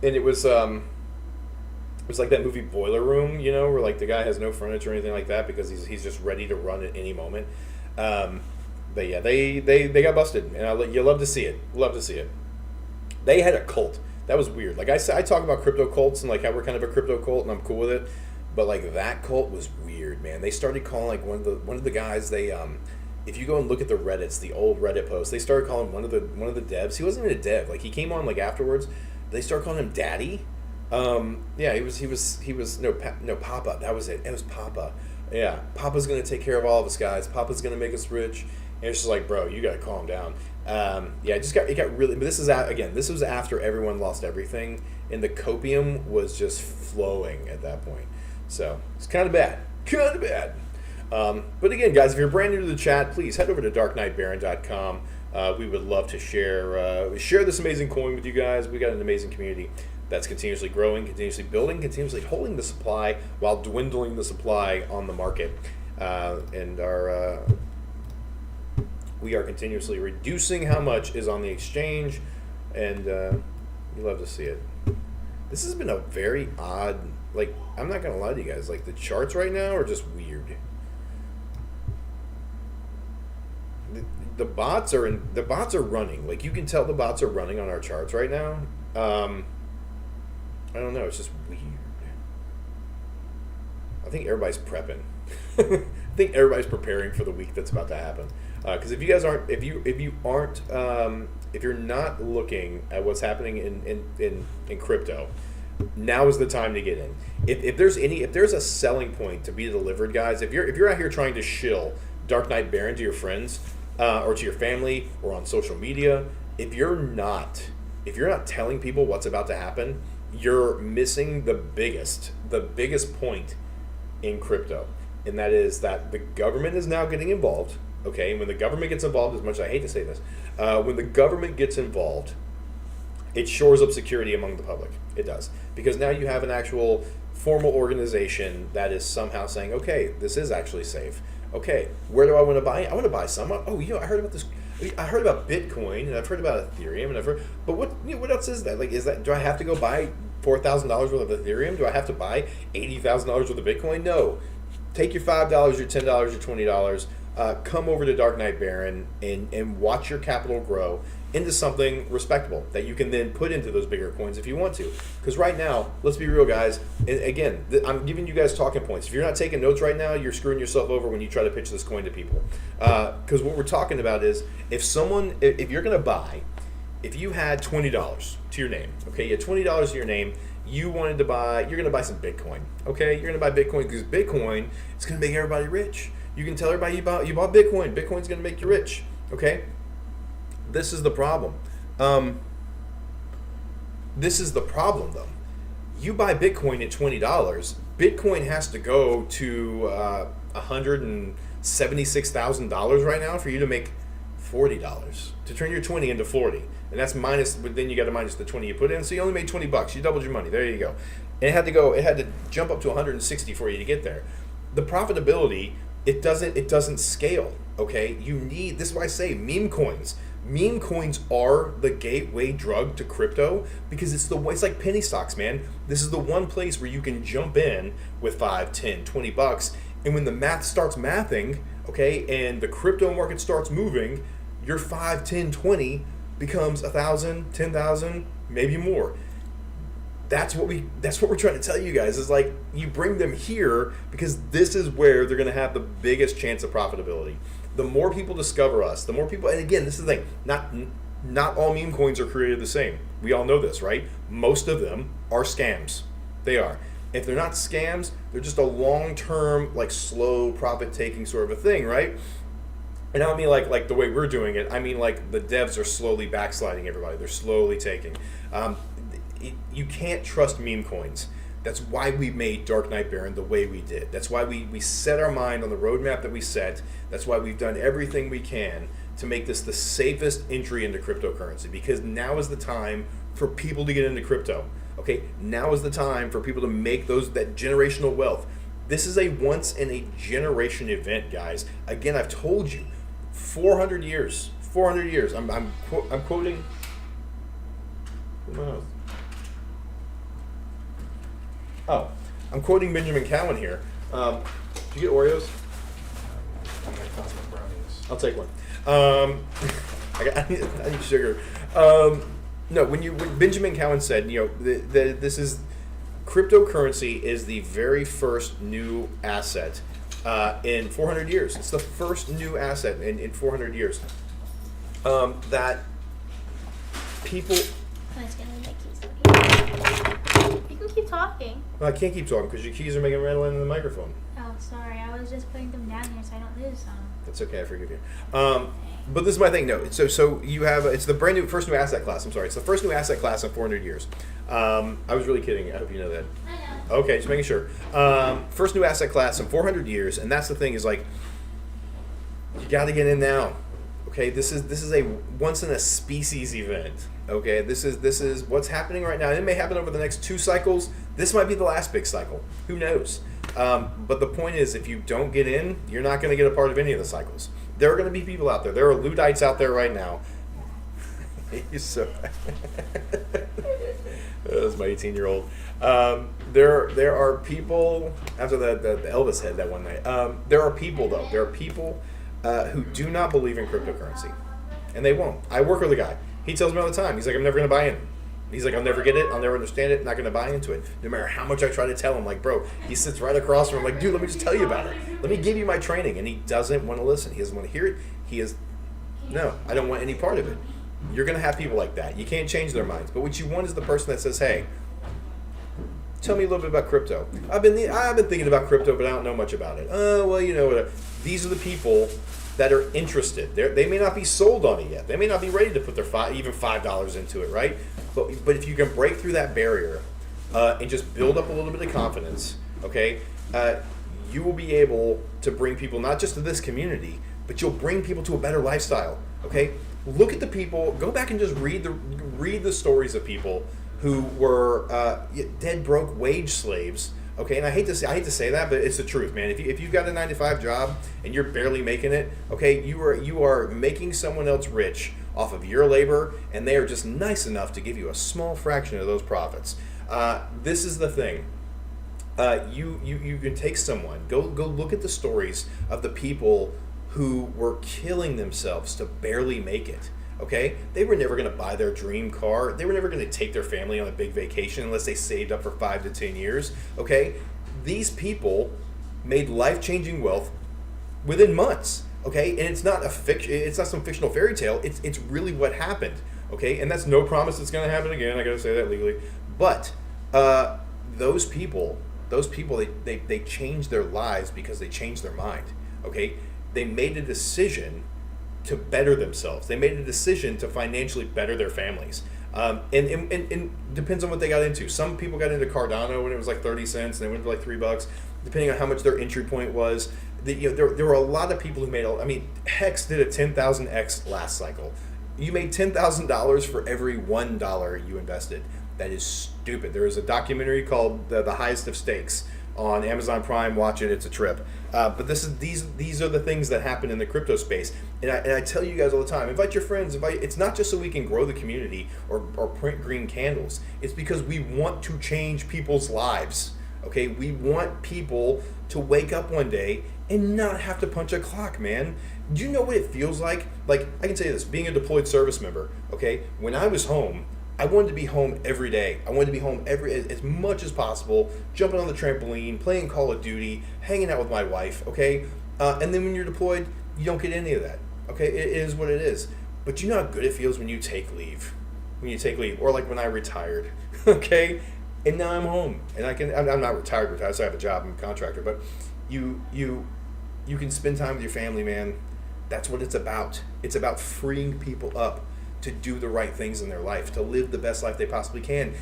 and it was like that movie Boiler Room, you know, where like the guy has no furniture or anything like that because he's just ready to run at any moment. But yeah, they got busted, and you love to see it. Love to see it. They had a cult. That was weird. Like I talk about crypto cults and like how we're kind of a crypto cult, and I'm cool with it. But like that cult was weird, man. They started calling like one of the guys they if you go and look at the Reddits, the old Reddit posts, they started calling one of the devs. He wasn't even a dev. Like he came on like afterwards. They started calling him Daddy. Yeah, he was no Papa. That was it. It was Papa. Yeah, Papa's gonna take care of all of us guys. Papa's gonna make us rich. And it's just like, bro, you gotta calm down. Yeah, it got really. But this was after everyone lost everything, and the copium was just flowing at that point. So it's kind of bad. But again, guys, if you're brand new to the chat, please head over to darknightbaron.com. We would love to share this amazing coin with you guys. We got an amazing community that's continuously growing, continuously building, continuously holding the supply while dwindling the supply on the market. And we are continuously reducing how much is on the exchange, and you love to see it. This has been a very odd, like, I'm not gonna lie to you guys, like the charts right now are just weird. The bots are running. Like you can tell the bots are running on our charts right now. I don't know, it's just weird. I think everybody's prepping. I think everybody's preparing for the week that's about to happen. Because if you guys aren't, if you're not looking at what's happening in crypto, now is the time to get in. If there's a selling point to be delivered, guys, if you're out here trying to shill Dark Knight Baron to your friends or to your family or on social media, if you're not telling people what's about to happen, you're missing the biggest point in crypto, and that is that the government is now getting involved. Okay, and when the government gets involved, as much as I hate to say this, when the government gets involved, it shores up security among the public. It does, because now you have an actual formal organization that is somehow saying, okay, this is actually safe. Okay, where do I want to buy? I want to buy some. Oh, I heard about this. I heard about Bitcoin, and I've heard about Ethereum, and I've heard. But what else is that? Like, do I have to go buy $4,000 worth of Ethereum? Do I have to buy $80,000 worth of Bitcoin? No. Take your $5, your $10, your $20. Come over to Dark Knight Baron and watch your capital grow into something respectable that you can then put into those bigger coins if you want to. Because right now, let's be real, guys. And again, I'm giving you guys talking points. If you're not taking notes right now, you're screwing yourself over when you try to pitch this coin to people. Because what we're talking about is if you're going to buy, if you had $20 to your name, okay, you had $20 to your name, you're going to buy some Bitcoin, okay? You're going to buy Bitcoin because Bitcoin is going to make everybody rich. You can tell everybody you bought Bitcoin. Bitcoin's going to make you rich, okay? This is the problem. This is the problem, though. You buy Bitcoin at $20. Bitcoin has to go to $176,000 right now for you to make $40 to turn your 20 into 40, and that's minus. But then you got to minus the 20 you put in, so you only made $20. You doubled your money. There you go. And it had to jump up to 160 for you to get there. The profitability, it doesn't scale. Okay, this is why I say meme coins. Meme coins are the gateway drug to crypto because it's like penny stocks, man. This is the one place where you can jump in with 5, 10, $20, and when the math starts mathing, okay, and the crypto market starts moving, your 5, 10, 20 becomes 1,000, 10,000, maybe more. That's what we're trying to tell you guys, is like, you bring them here because this is where they're going to have the biggest chance of profitability. The more people discover us, the more people, and again, this is the thing, not all meme coins are created the same. We all know this, right? Most of them are scams. They are. If they're not scams, they're just a long-term, like, slow profit-taking sort of a thing, right? And I don't mean like the way we're doing it. I mean like the devs are slowly backsliding everybody. They're slowly taking. You can't trust meme coins. That's why we made Dark Knight Baron the way we did. That's why we set our mind on the roadmap that we set. That's why we've done everything we can to make this the safest entry into cryptocurrency, because now is the time for people to get into crypto. Okay, now is the time for people to make that generational wealth. This is a once in a generation event, guys. Again, I've told you, 400 years. 400 years. I'm quoting. Oh, I'm quoting Benjamin Cowan here. Did you get Oreos? I'll take one. I need sugar. No, when Benjamin Cowan said, this is cryptocurrency is the very first new asset in 400 years. It's the first new asset in 400 years that people. You can keep talking. Well, I can't keep talking because your keys are making rattling in the microphone. Oh, sorry. I was just putting them down here so I don't lose some. That's okay. I forgive you. But this is my thing. No, so you have it's the first new asset class. I'm sorry, it's the first new asset class in 400 years. I was really kidding. I hope you know that. I know. Okay, just making sure. First new asset class in 400 years, and that's the thing, is like, you got to get in now. Okay, this is a once in a species event. Okay, this is what's happening right now. It may happen over the next 2 cycles. This might be the last big cycle. Who knows? But the point is, if you don't get in, you're not going to get a part of any of the cycles. There are going to be people out there. There are Luddites out there right now. He's so. That was my 18-year-old. There are people after the Elvis had that one night. There are people though. There are people who do not believe in cryptocurrency, and they won't. I work with a guy. He tells me all the time. He's like, I'm never going to buy in. He's like, I'll never get it. I'll never understand it. Not going to buy into it. No matter how much I try to tell him. Like, bro, he sits right across from him. I'm like, dude, let me just tell you about it. Let me give you my training. And he doesn't want to listen. He doesn't want to hear it. No, I don't want any part of it. You're going to have people like that. You can't change their minds. But what you want is the person that says, hey, tell me a little bit about crypto. I've been thinking about crypto, but I don't know much about it. Well, these are the people that are interested. They may not be sold on it yet. They may not be ready to put their even $5 into it, right? But if you can break through that barrier and just build up a little bit of confidence, okay, you will be able to bring people not just to this community, but you'll bring people to a better lifestyle. Okay, look at the people. Go back and just read the stories of people who were dead broke wage slaves. Okay, and I hate to say that, but it's the truth, man. If you've got a 9-to-5 job and you're barely making it, okay, you are making someone else rich off of your labor, and they are just nice enough to give you a small fraction of those profits. This is the thing. You can take someone. Go look at the stories of the people who were killing themselves to barely make it. Okay, they were never going to buy their dream car. They were never going to take their family on a big vacation unless they saved up for 5 to 10 years. Okay, these people made life-changing wealth within months. Okay, and it's not it's not some fictional fairy tale. It's really what happened. Okay, and that's no promise it's going to happen again. I got to say that legally. But those people, they changed their lives because they changed their mind. Okay, they made a decision to better themselves. They made a decision to financially better their families. And depends on what they got into. Some people got into Cardano when it was like 30 cents, and they went to like $3, depending on how much their entry point was. There were a lot of people who made, Hex did a 10,000x last cycle. You made $10,000 for every $1 you invested. That is stupid. There is a documentary called The Highest of Stakes on Amazon Prime. Watch it. It's a trip. But these are the things that happen in the crypto space. And I tell you guys all the time, invite your friends. It's not just so we can grow the community or print green candles. It's because we want to change people's lives. Okay, we want people to wake up one day and not have to punch a clock, man. Do you know what it feels like? Like, I can tell you this, being a deployed service member, okay, when I was home, I wanted to be home every day. I wanted to be home as much as possible, jumping on the trampoline, playing Call of Duty, hanging out with my wife, okay? And then when you're deployed, you don't get any of that, okay? It is what it is. But you know how good it feels when you take leave? Or like when I retired, okay? And now I'm home, and I'm not retired, so I have a job, I'm a contractor, but you can spend time with your family, man. That's what it's about. It's about freeing people up to do the right things in their life, to live the best life they possibly can.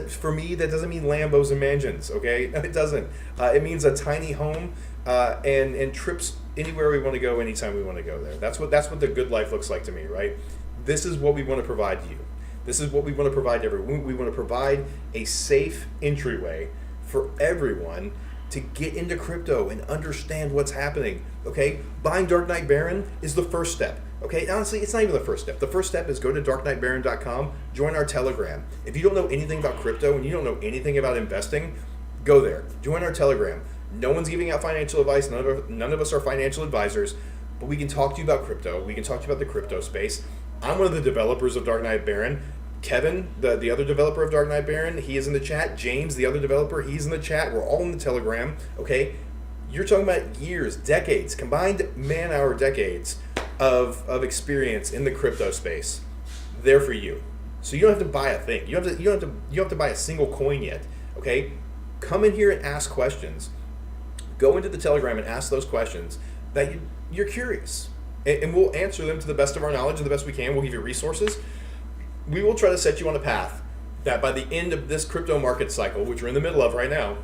For me, that doesn't mean Lambos and mansions, okay? No, it doesn't. It means a tiny home and trips anywhere we want to go, anytime we want to go there. That's what the good life looks like to me, right? This is what we want to provide to you. This is what we want to provide to everyone. We want to provide a safe entryway for everyone to get into crypto and understand what's happening, okay? Buying Dark Knight Baron is the first step. Okay, honestly, it's not even the first step. The first step is go to darkknightbaron.com, join our Telegram. If you don't know anything about crypto and you don't know anything about investing, go there. Join our Telegram. No one's giving out financial advice. None of us are financial advisors, but we can talk to you about crypto. We can talk to you about the crypto space. I'm one of the developers of Dark Knight Baron. Kevin, the other developer of Dark Knight Baron, he is in the chat. James, the other developer, he's in the chat. We're all in the Telegram, okay? You're talking about years, decades, combined man-hour decades of experience in the crypto space. There for you. So you don't have to buy a thing. You don't have to buy a single coin yet, okay? Come in here and ask questions. Go into the Telegram and ask those questions that you're curious. And we'll answer them to the best of our knowledge and the best we can. We'll give you resources. We will try to set you on a path that by the end of this crypto market cycle, which we're in the middle of right now,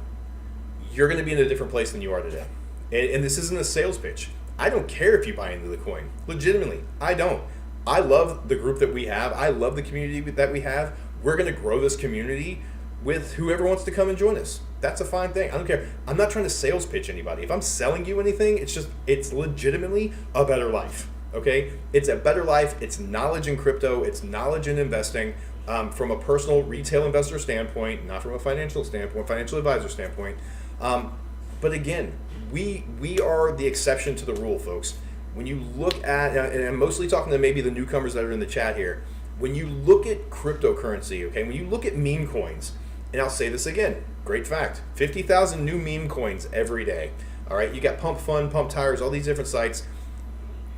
you're going to be in a different place than you are today. And this isn't a sales pitch. I don't care if you buy into the coin. Legitimately, I don't. I love the group that we have. I love the community that we have. We're going to grow this community with whoever wants to come and join us. That's a fine thing. I don't care. I'm not trying to sales pitch anybody. If I'm selling you anything, it's legitimately a better life. Okay? It's a better life. It's knowledge in crypto. It's knowledge in investing from a personal retail investor standpoint, not from a financial advisor standpoint. But again, we are the exception to the rule, folks. When you look at, and I'm mostly talking to maybe the newcomers that are in the chat here, when you look at cryptocurrency, okay, when you look at meme coins, and I'll say this again, great fact, 50,000 new meme coins every day. All right, you got Pump Fun, Pump Tires, all these different sites.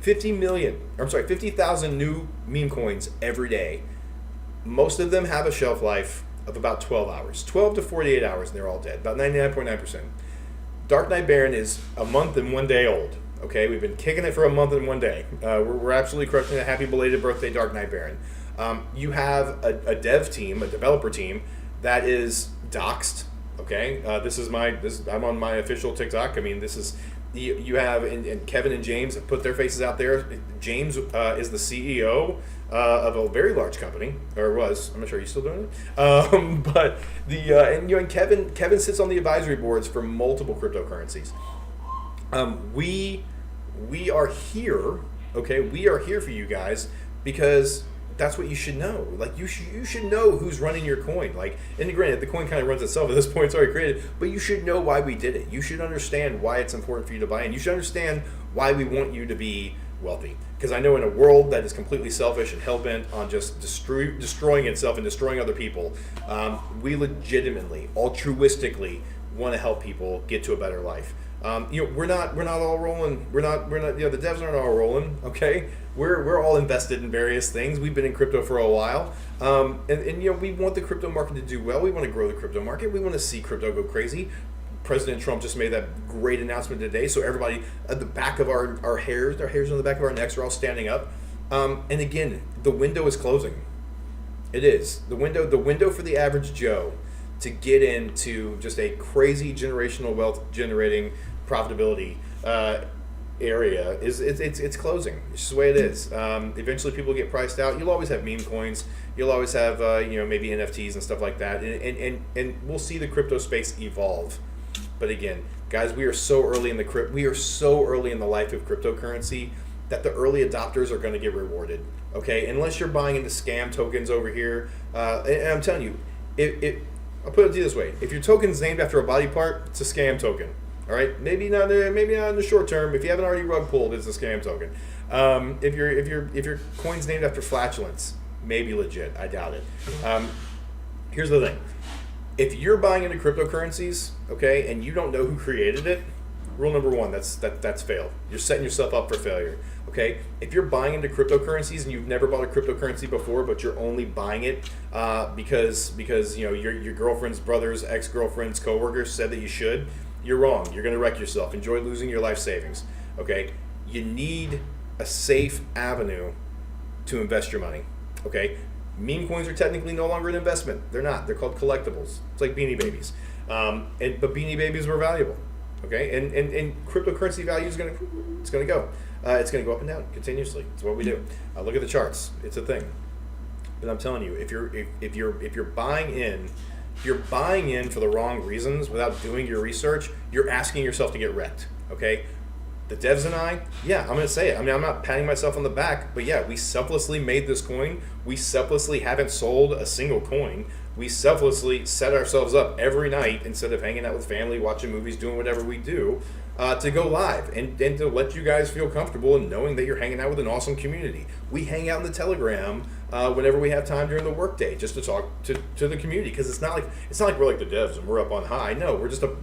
50,000 new meme coins every day. Most of them have a shelf life. of about 12 hours, 12 to 48 hours, and they're all dead. About 99.9%. Dark Knight Baron is a month and 1 day old. Okay, we've been kicking it for a month and 1 day. We're absolutely crushing it. Happy belated birthday, Dark Knight Baron. You have a dev team, a developer team that is doxed. Okay, I'm on my official TikTok. I mean, this is you have and Kevin and James have put their faces out there. James is the CEO of a very large company, or was. I'm not sure he's still doing it. But and Kevin sits on the advisory boards for multiple cryptocurrencies. We are here. Okay, we are here for you guys because that's what you should know. Like you should know who's running your coin. Like, and granted, the coin kind of runs itself at this point. It's already created, but you should know why we did it. You should understand why it's important for you to buy in. You should understand why we want you to be wealthy. Because I know in a world that is completely selfish and hell bent on just destroying itself and destroying other people, we legitimately, altruistically want to help people get to a better life. We're not all rolling. We're not. The devs aren't all rolling. Okay, we're all invested in various things. We've been in crypto for a while, and we want the crypto market to do well. We want to grow the crypto market. We want to see crypto go crazy. President Trump just made that great announcement today. So everybody at the back of our hairs on the back of our necks are all standing up. And again, the window is closing. It is the window for the average Joe to get into just a crazy generational wealth generating profitability area it's closing. It's just the way it is. Eventually people get priced out. You'll always have meme coins. You'll always have maybe NFTs and stuff like that. And we'll see the crypto space evolve. But again, guys, we are so early in the life of cryptocurrency that the early adopters are going to get rewarded. Okay, unless you're buying into scam tokens over here, and I'm telling you, I'll put it to you this way: if your token's named after a body part, it's a scam token. All right, maybe not in the short term. If you haven't already rug pulled, it's a scam token. If your coin's named after flatulence, maybe legit. I doubt it. Here's the thing: if you're buying into cryptocurrencies, okay, and you don't know who created it, rule number one, that's failed. You're setting yourself up for failure. Okay, if you're buying into cryptocurrencies and you've never bought a cryptocurrency before, but you're only buying it because your girlfriend's brother's ex-girlfriend's coworkers said that you should, you're wrong. You're going to wreck yourself. Enjoy losing your life savings. Okay, you need a safe avenue to invest your money. Okay, meme coins are technically no longer an investment. They're not. They're called collectibles. It's like Beanie Babies, but Beanie Babies were valuable. Okay, and cryptocurrency value is going to go. It's going to go up and down continuously. It's what we do. Look at the charts. It's a thing. But I'm telling you, if you're buying in for the wrong reasons without doing your research, you're asking yourself to get wrecked. Okay. The devs and I'm going to say it. I mean, I'm not patting myself on the back, but yeah, we selflessly made this coin. We selflessly haven't sold a single coin. We selflessly set ourselves up every night instead of hanging out with family, watching movies, doing whatever we do, to go live and to let you guys feel comfortable in knowing that you're hanging out with an awesome community. We hang out in the Telegram whenever we have time during the workday just to talk to the community, because it's not like we're like the devs and we're up on high. No,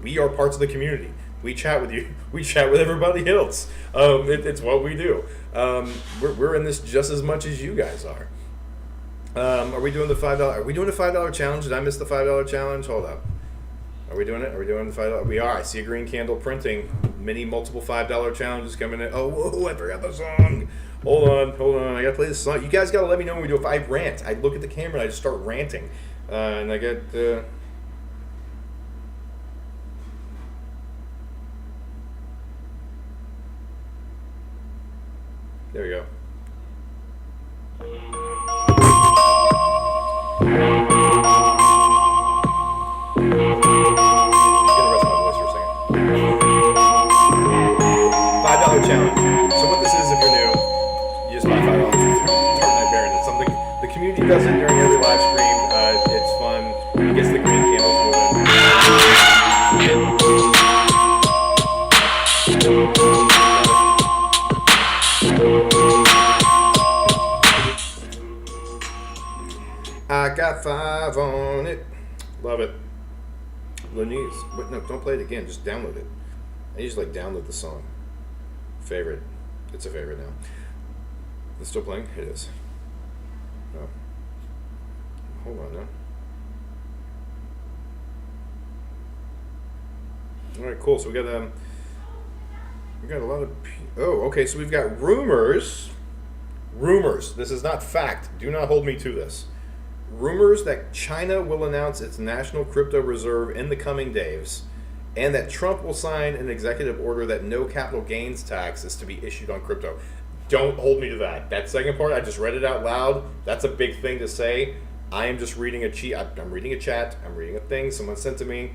we are parts of the community. We chat with you. We chat with everybody else. It's what we do. We're in this just as much as you guys are. Are we doing the $5? Are we doing a $5 challenge? Did I miss the $5 challenge? Hold up. Are we doing it? Are we doing the $5? We are. I see a green candle printing. Many multiple $5 challenges coming in. Oh, whoa, I forgot the song. Hold on. I gotta play this song. You guys gotta let me know when we do. If I rant, I look at the camera and I just start ranting, and I get. There we go. $5 challenge. So what this is, if you're new, you just buy $5 for Dark Knight Baron. It's something the community does it during every live stream. It's fun. It gets the green candles moving. I got 5 on it. Love it. Lenise. Wait, no, don't play it again. Just download it. I usually download the song. Favorite. It's a favorite now. It's still playing? It is. Oh. Hold on now. All right, cool. So we got a lot of. Oh, okay. So we've got rumors. Rumors. This is not fact. Do not hold me to this. Rumors that China will announce its national crypto reserve in the coming days, and that Trump will sign an executive order that no capital gains tax is to be issued on crypto. Don't hold me to that. That second part, I just read it out loud. That's a big thing to say. I am just reading I'm reading a chat. I'm reading a thing someone sent to me.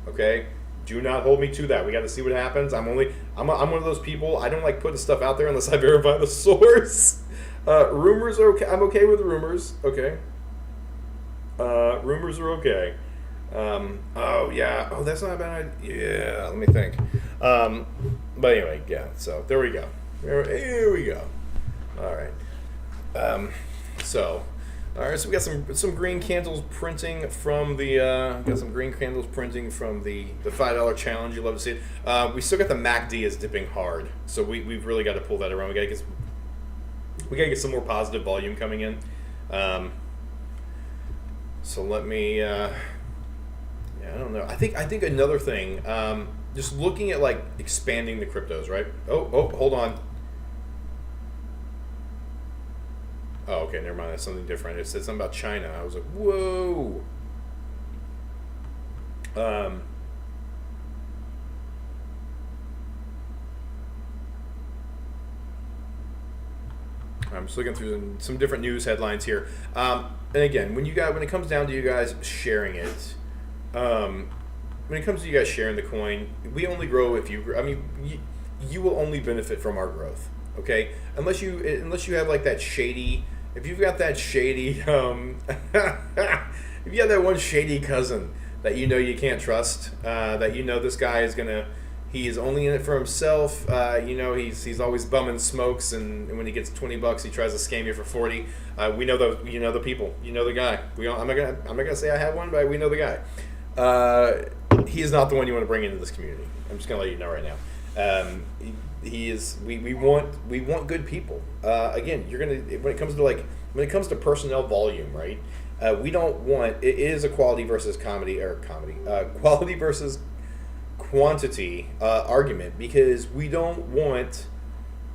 Okay. Do not hold me to that. We got to see what happens. I'm one of those people. I don't like putting stuff out there unless I verify the source. Rumors are okay. I'm okay with rumors. Okay. Rumors are okay. Oh yeah. Oh, that's not a bad idea. Yeah. Let me think. But anyway, yeah. So there we go. Here we go. All right. So. All right, so we got some green candles printing from the $5 challenge. You love to see it. We still got the MACD is dipping hard, so we've really got to pull that around. We gotta get some more positive volume coming in. So let me. I don't know. I think another thing. Just looking at like expanding the cryptos, right? Oh, hold on. Oh, okay, never mind. That's something different. It said something about China. I was like, whoa. I'm just looking through some different news headlines here. And again, when it comes down to you guys sharing it, when it comes to you guys sharing the coin, we only grow if you. I mean, you will only benefit from our growth. Okay, unless you have like that shady. If you've got that shady, if you have that one shady cousin that you know you can't trust, that you know this guy he is only in it for himself. He's always bumming smokes, and when he gets $20, he tries to scam you for 40. We know the people, you know the guy. I'm not gonna say I have one, but we know the guy. He is not the one you want to bring into this community. I'm just gonna let you know right now. He is. We want good people. Again, you're gonna when it comes to personnel volume, right? We don't want it is a quality versus quality versus quantity argument, because we don't want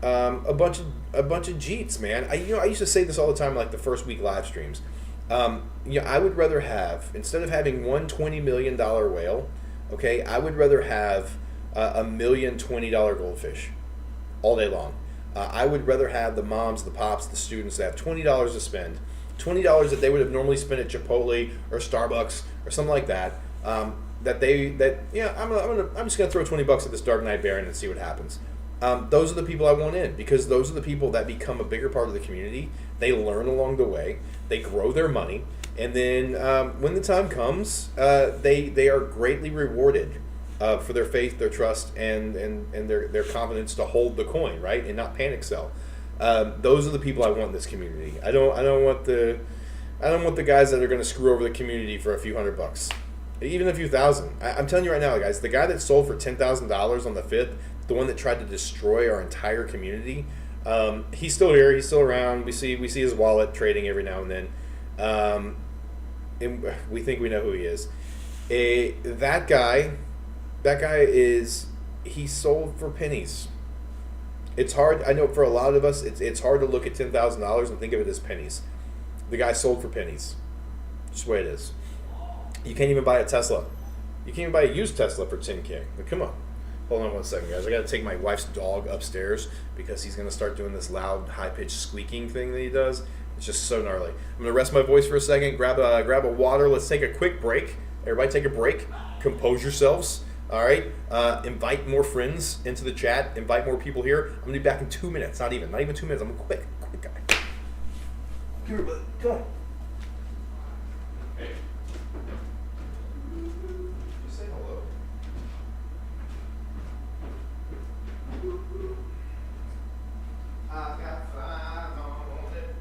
a bunch of jeets, man. I used to say this all the time, like the first week live streams. I would rather have, instead of having one $20 million whale, okay, I would rather have a $1,020,000 goldfish all day long. I would rather have the moms, the pops, the students that have $20 to spend, $20 that they would have normally spent at Chipotle or Starbucks or something like that. I'm just gonna throw $20 at this Dark Knight Baron and see what happens. Those are the people I want in, because those are the people that become a bigger part of the community. They learn along the way, they grow their money, and then when the time comes, they are greatly rewarded. For their faith, their trust, and their confidence to hold the coin, right, and not panic sell. Those are the people I want in this community. I don't want the guys that are going to screw over the community for a few $100, even a few thousand. I'm telling you right now, guys, the guy that sold for $10,000 on the 5th, the one that tried to destroy our entire community, he's still here. He's still around. We see his wallet trading every now and then, and we think we know who he is. That guy he sold for pennies. It's hard. I know for a lot of us, it's hard to look at $10,000 and think of it as pennies. The guy sold for pennies. Just the way it is. You can't even buy a Tesla. You can't even buy a used Tesla for $10K. But come on. Hold on one second, guys. I got to take my wife's dog upstairs because he's going to start doing this loud, high-pitched squeaking thing that he does. It's just so gnarly. I'm going to rest my voice for a second, grab a water. Let's take a quick break. Everybody take a break. Compose yourselves. All right. Invite more friends into the chat. Invite more people here. I'm gonna be back in 2 minutes. Not even 2 minutes. I'm a quick guy. Come here, bud. Come on. Hey. Just say hello. I've got 5 on it.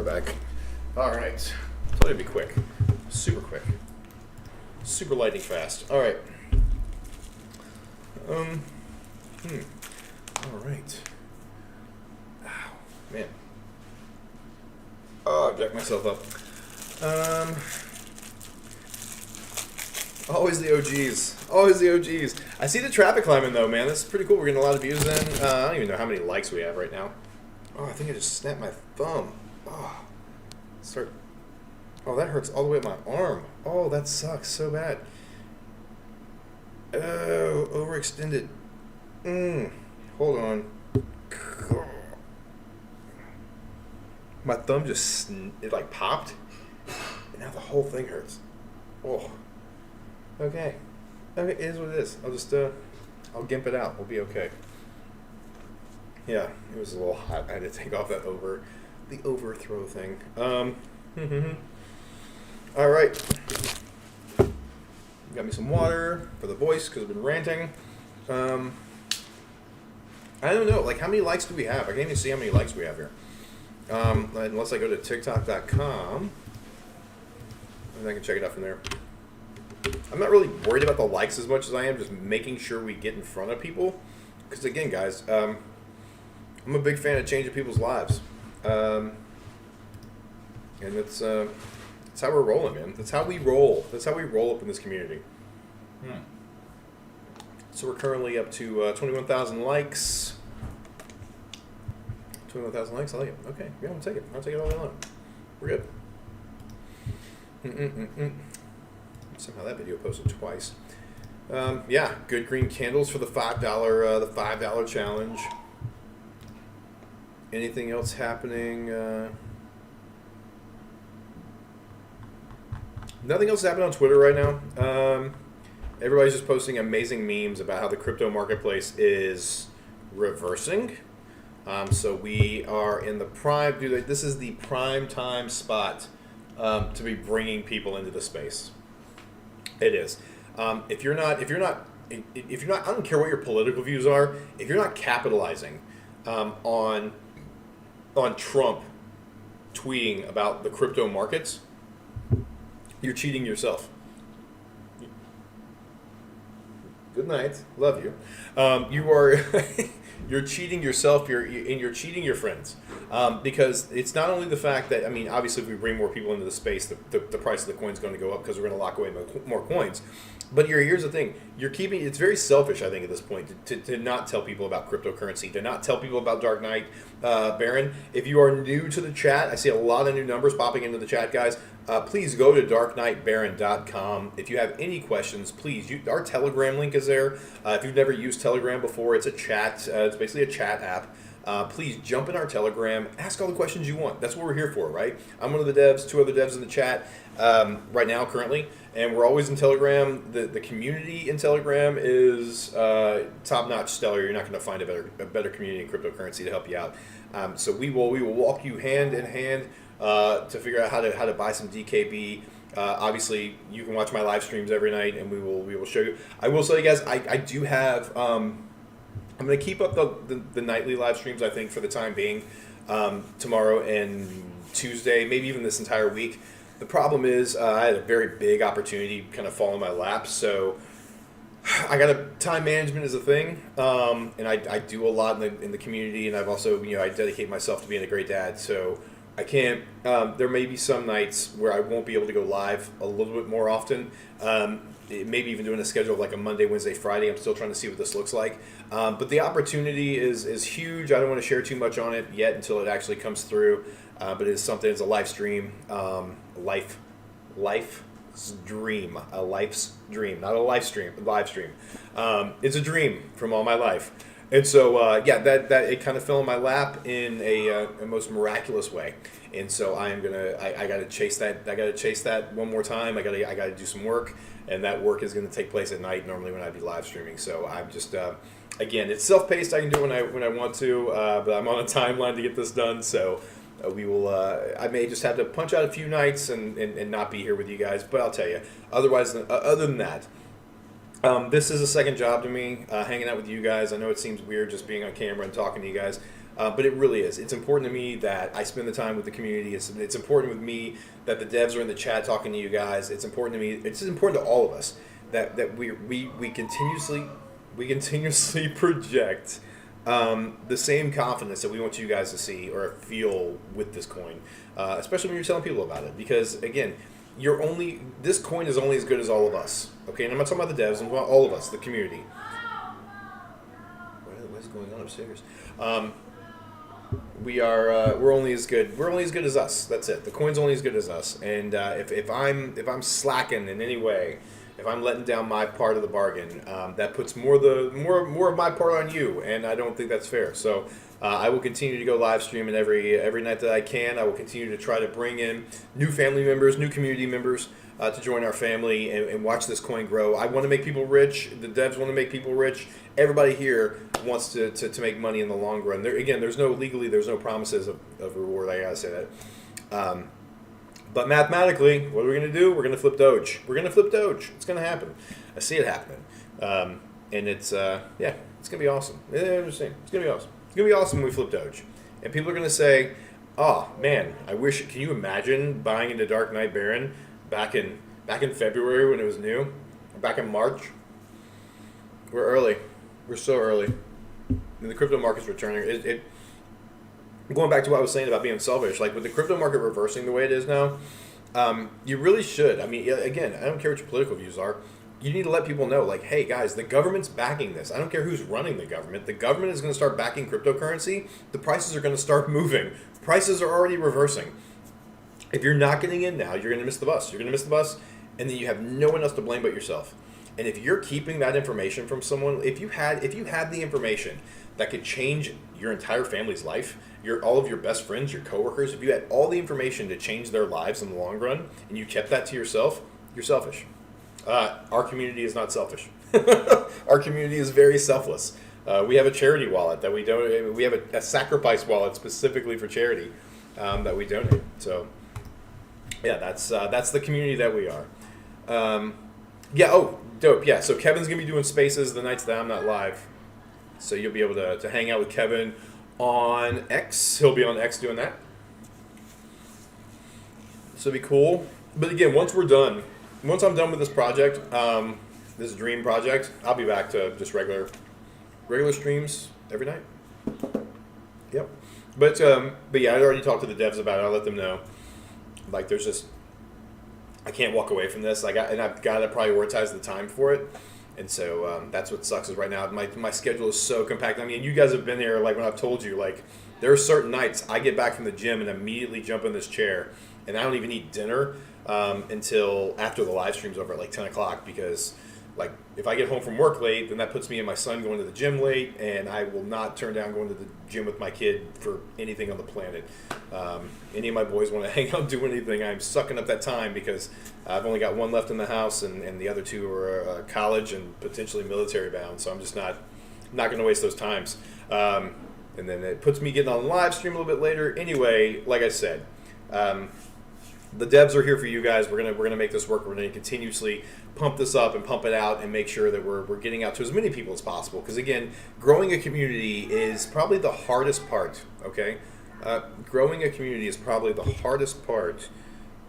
back. All right. Told you to be quick. Super quick. Super lightning fast. All right. All right. Ow, man. Oh, I jacked myself up. Always the OGs. Always the OGs. I see the traffic climbing though, man. This is pretty cool. We're getting a lot of views in. I don't even know how many likes we have right now. Oh, I think I just snapped my thumb. Oh, Oh, that hurts all the way up my arm. Oh, that sucks so bad. Oh, overextended. Hold on. My thumb just, it like popped. And now the whole thing hurts. Oh. Okay. Okay, it is what it is. I'll just, I'll gimp it out. We'll be okay. Yeah, it was a little hot. I had to take off the overthrow thing. All right. Got me some water for the voice because I've been ranting. I don't know, like how many likes do we have? I can't even see how many likes we have here. Unless I go to TikTok.com, and I can check it out from there. I'm not really worried about the likes as much as I am just making sure we get in front of people. Because again, guys, I'm a big fan of changing people's lives. And that's how we're rolling, man. That's how we roll. That's how we roll up in this community. So we're currently up to 21,000 likes. 21,000 likes, I like it. Okay, yeah, I'll take it. I'll take it all day long. We're good. Somehow that video posted twice. Yeah, good green candles for the $5 challenge. Anything else happening? Nothing else is happening on Twitter right now. Everybody's just posting amazing memes about how the crypto marketplace is reversing. So we are in the prime. Dude, this is the prime time spot to be bringing people into the space. It is. If you're not, I don't care what your political views are. If you're not capitalizing on Trump tweeting about the crypto markets, you're cheating yourself. Good night. Love you. You are you're cheating yourself. You're cheating your friends because it's not only the fact that obviously if we bring more people into the space, the price of the coin is going to go up because we're going to lock away more coins. But here's the thing: it's very selfish, I think, at this point to not tell people about cryptocurrency, to not tell people about Dark Knight Baron. If you are new to the chat, I see a lot of new numbers popping into the chat, guys. Please go to darknightbaron.com. If you have any questions, please. Our Telegram link is there. If you've never used Telegram before, it's a chat. It's basically a chat app. Please jump in our Telegram. Ask all the questions you want. That's what we're here for, right? I'm one of the devs, two other devs in the chat right now currently, and we're always in Telegram. The community in Telegram is top-notch, stellar. You're not going to find a better community in cryptocurrency to help you out. So we will walk you hand in hand to figure out how to buy some DKB. Obviously, you can watch my live streams every night, and we will show you. I will say, guys, I do have. I'm going to keep up the nightly live streams, I think, for the time being, tomorrow and Tuesday, maybe even this entire week. The problem is I had a very big opportunity kind of fall in my lap, so I got time management is a thing, and I do a lot in the community, and I've also, I dedicate myself to being a great dad, so I can't, there may be some nights where I won't be able to go live a little bit more often. Maybe even doing a schedule of like a Monday, Wednesday, Friday. I'm still trying to see what this looks like. But the opportunity is huge. I don't want to share too much on it yet until it actually comes through. But it is something, it's a live stream, life's dream, a life's dream, not a live stream. It's a dream from all my life. And so, that it kind of fell in my lap in a most miraculous way. And so I got to chase that. I got to chase that one more time. I got to do some work, and that work is going to take place at night normally when I'd be live streaming. So I'm just, again, it's self-paced. I can do it when I want to, but I'm on a timeline to get this done. So we will. I may just have to punch out a few nights and not be here with you guys. But I'll tell you. Other than that. This is a second job to me, hanging out with you guys. I know it seems weird just being on camera and talking to you guys, But it really is. It's important to me that I spend the time with the community. It's important with me that the devs are in the chat talking to you guys. It's important to me. It's important to all of us that we continuously project the same confidence that we want you guys to see or feel with this coin, especially when you're telling people about it. Because again, this coin is only as good as all of us. Okay, and I'm not talking about the devs. I'm talking about all of us, the community. What is going on upstairs? We're only as good. We're only as good as us. That's it. The coin's only as good as us. And if I'm slacking in any way, if I'm letting down my part of the bargain, that puts more of my part on you, and I don't think that's fair. So I will continue to go live streaming every night that I can. I will continue to try to bring in new family members, new community members to join our family and watch this coin grow. I want to make people rich. The devs want to make people rich. Everybody here wants to make money in the long run. There's no promises of reward. I gotta say that. But mathematically, what are we going to do? We're going to flip Doge. It's going to happen. I see it happening. And it's going to be awesome. It's going to be awesome. It's going to be awesome when we flip Doge. And people are going to say, oh, man, can you imagine buying into Dark Knight Baron back in February when it was new? Or back in March? We're early. We're so early. And the crypto market's returning. Going back to what I was saying about being selfish, like with the crypto market reversing the way it is now, you really should. I mean, again, I don't care what your political views are. You need to let people know, like, hey, guys, the government's backing this. I don't care who's running the government. The government is going to start backing cryptocurrency. The prices are going to start moving. Prices are already reversing. If you're not getting in now, you're going to miss the bus. And then you have no one else to blame but yourself. And if you're keeping that information from someone, if you had the information that could change your entire family's life, all of your best friends, your coworkers, if you had all the information to change their lives in the long run, and you kept that to yourself, you're selfish. Our community is not selfish. Our community is very selfless. We have a charity wallet that we have a sacrifice wallet specifically for charity that we donate. So, yeah, that's the community that we are. Dope. Yeah, so Kevin's going to be doing spaces the nights that I'm not live. So you'll be able to hang out with Kevin on X. He'll be on X doing that. So it'll be cool. But again, once I'm done with this project, this dream project, I'll be back to just regular streams every night. Yep. But yeah, I already talked to the devs about it. I'll let them know. Like, I can't walk away from this. I've got to prioritize the time for it. And so that's what sucks is right now my schedule is so compact. I mean, you guys have been here, like when I've told you, like there are certain nights I get back from the gym and immediately jump in this chair, and I don't even eat dinner until after the live stream's over at like 10 o'clock because like if I get home from work late, then that puts me and my son going to the gym late, and I will not turn down going to the gym with my kid for anything on the planet. Any of my boys want to hang out, do anything, I'm sucking up that time because I've only got one left in the house, and the other two are college and potentially military bound, so I'm just not going to waste those times. And then it puts me getting on live stream a little bit later. Anyway, like I said, the devs are here for you guys. We're gonna make this work. We're gonna continuously pump this up and pump it out and make sure that we're getting out to as many people as possible. Because again, growing a community is probably the hardest part. Okay, growing a community is probably the hardest part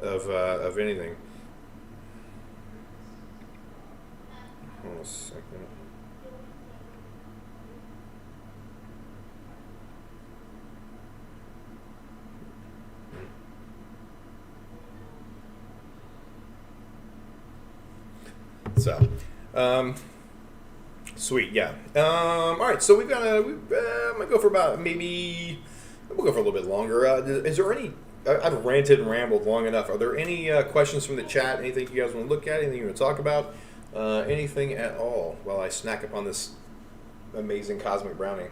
of anything. Hold on a second. So, sweet, yeah. All right, so we've got might go for about we'll go for a little bit longer. Is there any? I've ranted and rambled long enough. Are there any questions from the chat? Anything you guys want to look at? Anything you want to talk about? Anything at all? While I snack upon this amazing cosmic brownie.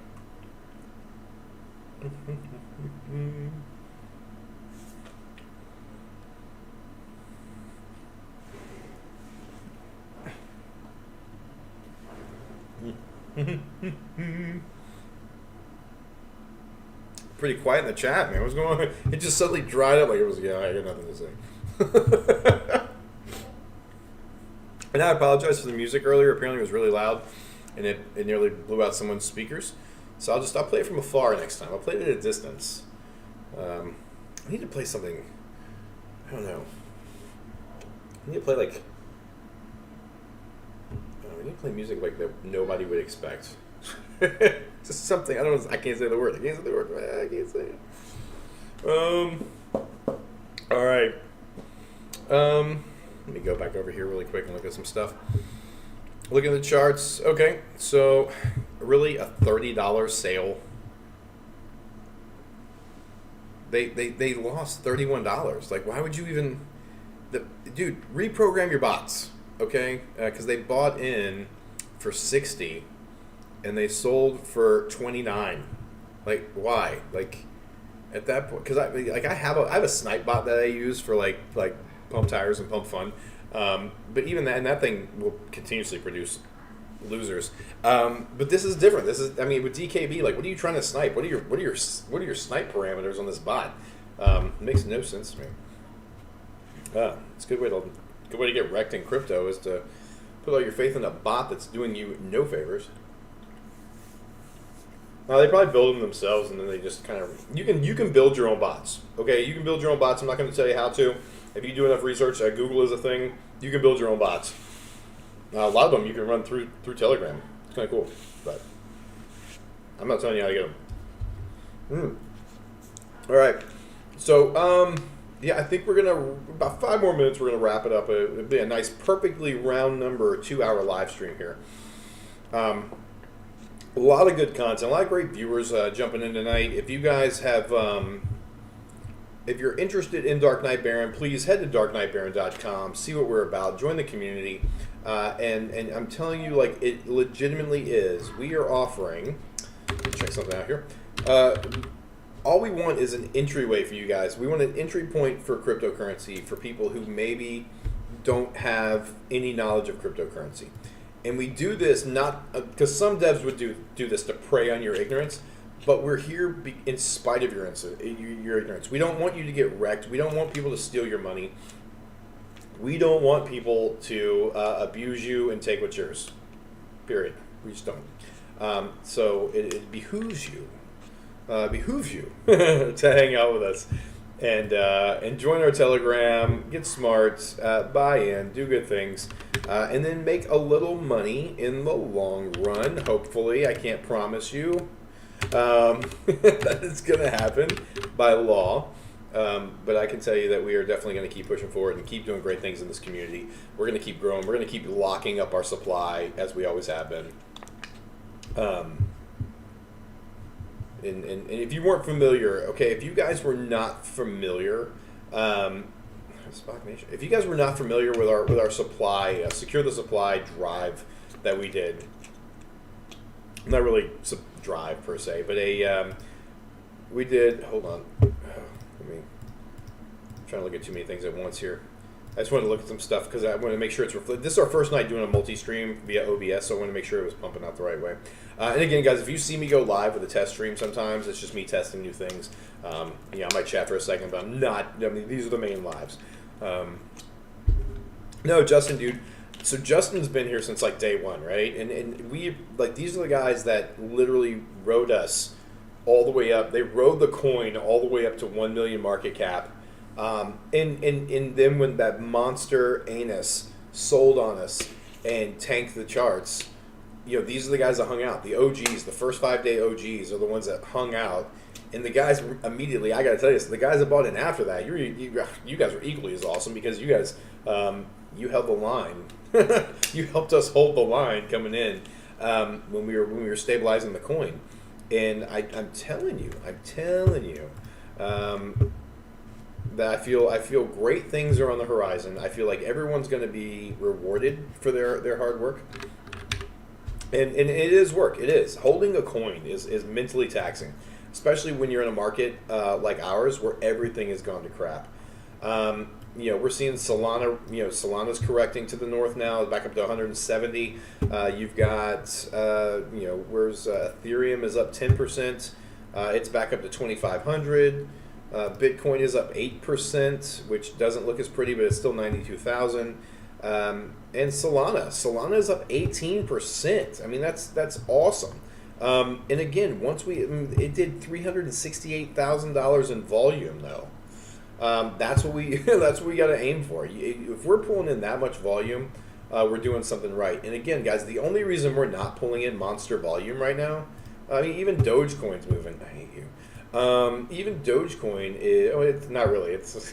Pretty quiet in the chat, man. What's going on? It just suddenly dried up like it was, I got nothing to say. And I apologize for the music earlier. Apparently it was really loud, and it nearly blew out someone's speakers. So I'll play it from afar next time. I'll play it at a distance. I need to play something. I don't know. I need to play like. I need to play music like that nobody would expect. Just something. I don't know. I can't say the word. I can't say it. All right. Let me go back over here really quick and look at some stuff. Looking at the charts. Okay, so really a $30 sale. They lost $31. Like, why would you even? Dude, reprogram your bots, okay? Because they bought in for 60, and they sold for 29. Like, why? Like, at that point, because I have a snipe bot that I use for like pump tires and pump fun, but even that thing will continuously produce losers. But this is different. This is, I mean, with DKB, like, what are you trying to snipe? What are your snipe parameters on this bot? It makes no sense to me. It's a good way to get wrecked in crypto is to put all your faith in a bot that's doing you no favors. Now they probably build them themselves, and then they just kind of you can build your own bots. Okay, you can build your own bots. I'm not going to tell you how to. If you do enough research, Google is a thing. You can build your own bots. A lot of them you can run through Telegram. It's kind of cool, but I'm not telling you how to get them. All right, so yeah, I think we're gonna about 5 more minutes. We're gonna wrap it up. It'll be a nice, perfectly round number 2-hour live stream here. A lot of good content, a lot of great viewers jumping in tonight. If you guys have, if you're interested in Dark Knight Baron, please head to darkknightbaron.com, see what we're about, join the community, and I'm telling you, like, it legitimately is. We are offering, let me check something out here. All we want is an entryway for you guys. We want an entry point for cryptocurrency for people who maybe don't have any knowledge of cryptocurrency. And we do this not because some devs would do this to prey on your ignorance, but we're here in spite of your ignorance. We don't want you to get wrecked. We don't want people to steal your money. We don't want people to abuse you and take what's yours. Period. We just don't. So it behooves you to hang out with us and join our Telegram, get smart, buy in, do good things, and then make a little money in the long run. Hopefully, I can't promise you that it's going to happen by law, but I can tell you that we are definitely going to keep pushing forward and keep doing great things in this community. We're going to keep growing. We're going to keep locking up our supply as we always have been. And if you weren't familiar, okay, if you guys were not familiar, if you guys were not familiar with our supply, secure the supply drive that we did, not really drive per se, but we did. Hold on, I'm trying to look at too many things at once here. I just wanted to look at some stuff because I want to make sure it's reflected. This is our first night doing a multi-stream via OBS, so I want to make sure it was pumping out the right way. And again, guys, if you see me go live with a test stream sometimes, it's just me testing new things. I might chat for a second, but I'm not. I mean, these are the main lives. No, Justin, dude. So Justin's been here since like day one, right? And we, like, these are the guys that literally rode us all the way up. They rode the coin all the way up to 1 million market cap. And then when that monster anus sold on us and tanked the charts, these are the guys that hung out. The OGs, the first 5-day OGs are the ones that hung out. And the guys immediately, I got to tell you, so the guys that bought in after that, you guys were equally as awesome because you guys, you held the line. You helped us hold the line coming in when we were stabilizing the coin. And I'm telling you. That I feel great things are on the horizon. I feel like everyone's going to be rewarded for their hard work, and it is work. It is holding a coin is mentally taxing, especially when you're in a market like ours where everything has gone to crap. We're seeing Solana. Solana's correcting to the north now, back up to 170. You've got where's Ethereum is up 10%. It's back up to 2,500. Bitcoin is up 8%, which doesn't look as pretty, but it's still 92,000. And Solana is up 18%. I mean, that's awesome. And again, it did $368,000 in volume though. That's what we that's what we got to aim for. If we're pulling in that much volume, we're doing something right. And again, guys, the only reason we're not pulling in monster volume right now, I mean, even Dogecoin's moving. I hate you. Even Dogecoin is. Oh, it's not really. It's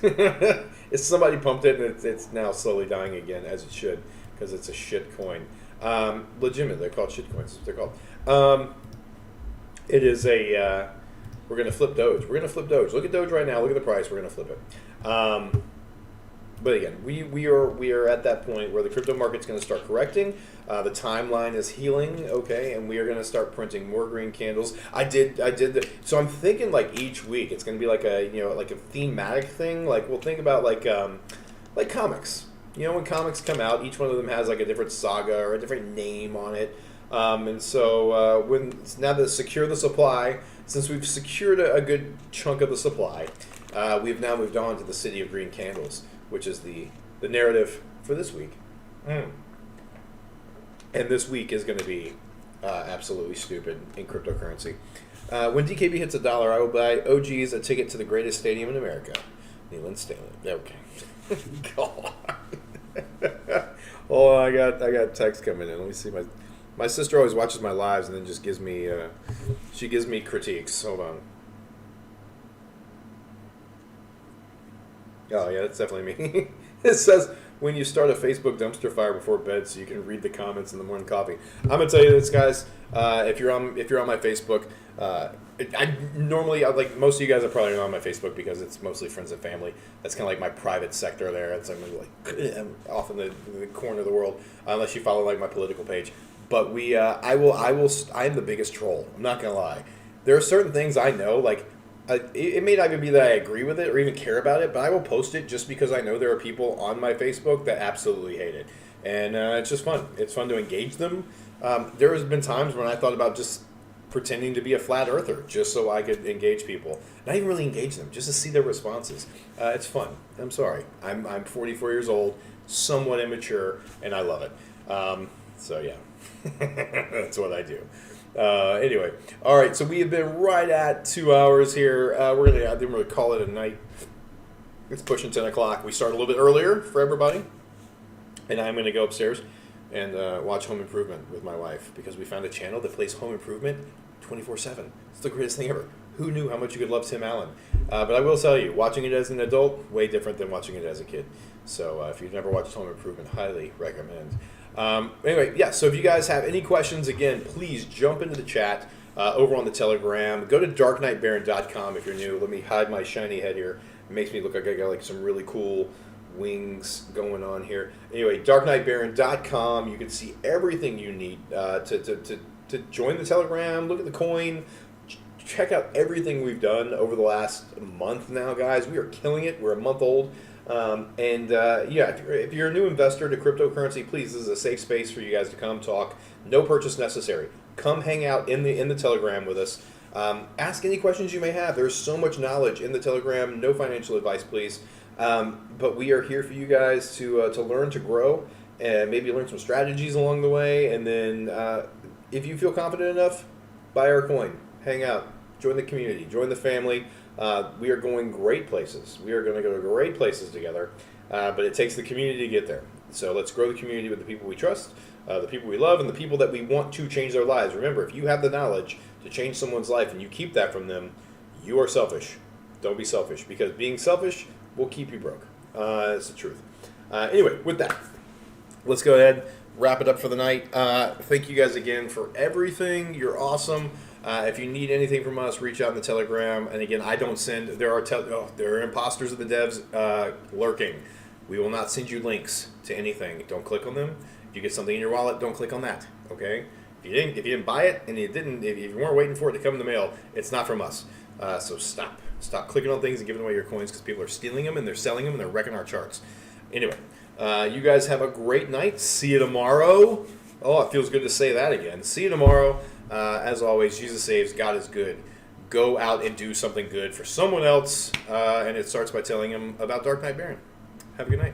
it's somebody pumped it and it's now slowly dying again, as it should, because it's a shit coin. Legitimate, they're called shit coins. That's what they're called. It is a. We're gonna flip Doge. We're gonna flip Doge. Look at Doge right now. Look at the price. We're gonna flip it. But again, we are at that point where the crypto market's going to start correcting. The timeline is healing, okay, and we are going to start printing more green candles. So I'm thinking like each week it's going to be like a thematic thing. Like we'll think about like comics. You know, when comics come out, each one of them has like a different saga or a different name on it. And so now that secure the supply, since we've secured a good chunk of the supply, we've now moved on to the City of Green Candles, which is the narrative for this week. And this week is going to be absolutely stupid in cryptocurrency. When DKB hits $1, I will buy OGs a ticket to the greatest stadium in America. Neyland Stadium. Okay. God. Oh, I got text coming in. Let me see. My sister always watches my lives and then just gives me she gives me critiques. Hold on. Oh, yeah, that's definitely me. It says, when you start a Facebook dumpster fire before bed so you can read the comments in the morning coffee. I'm going to tell you this, guys. If you're on my Facebook, I normally, like most of you guys are probably on my Facebook because it's mostly friends and family. That's kind of like my private sector there. It's I'm off in the corner of the world, unless you follow like my political page. But I am the biggest troll. I'm not going to lie. There are certain things I know, like, it may not even be that I agree with it or even care about it, but I will post it just because I know there are people on my Facebook that absolutely hate it. And it's just fun. It's fun to engage them. There has been times when I thought about just pretending to be a flat earther just so I could engage people. Not even really engage them, just to see their responses. It's fun. I'm sorry. I'm 44 years old, somewhat immature, and I love it. So yeah, that's what I do. Anyway, all right. So we have been right at 2 hours here. I think we're gonna call it a night. It's pushing 10 o'clock. We start a little bit earlier for everybody, and I'm gonna go upstairs and watch Home Improvement with my wife because we found a channel that plays Home Improvement 24/7. It's the greatest thing ever. Who knew how much you could love Tim Allen? But I will tell you, watching it as an adult, way different than watching it as a kid. So if you've never watched Home Improvement, highly recommend. Anyway, yeah, so if you guys have any questions, again, please jump into the chat over on the Telegram. Go to darkknightbaron.com if you're new. Let me hide my shiny head here. It makes me look like I got like some really cool wings going on here. Anyway, darkknightbaron.com. You can see everything you need to join the Telegram, look at the coin, check out everything we've done over the last month now, guys. We are killing it. We're a month old. If you're a new investor to cryptocurrency, please, this is a safe space for you guys to come talk. No purchase necessary. Come hang out in the Telegram with us. Ask any questions you may have. There's so much knowledge in the Telegram. No financial advice, please. But we are here for you guys to learn, to grow, and maybe learn some strategies along the way. And then if you feel confident enough, buy our coin. Hang out. Join the community. Join the family. We are going great places. We are going to go to great places together, but it takes the community to get there. So let's grow the community with the people we trust, the people we love, and the people that we want to change their lives. Remember, if you have the knowledge to change someone's life and you keep that from them, you are selfish. Don't be selfish, because being selfish will keep you broke. It's the truth. Anyway, with that, let's go ahead, wrap it up for the night. Thank you guys again for everything. You're awesome. If you need anything from us, reach out in the Telegram. And again, I don't send. There are imposters of the devs lurking. We will not send you links to anything. Don't click on them. If you get something in your wallet, don't click on that. Okay? If you didn't buy it and if you weren't waiting for it to come in the mail, it's not from us. So stop clicking on things and giving away your coins, because people are stealing them and they're selling them and they're wrecking our charts. Anyway, you guys have a great night. See you tomorrow. Oh, it feels good to say that again. See you tomorrow. As always, Jesus saves, God is good. Go out and do something good for someone else, and it starts by telling them about Dark Knight Baron. Have a good night.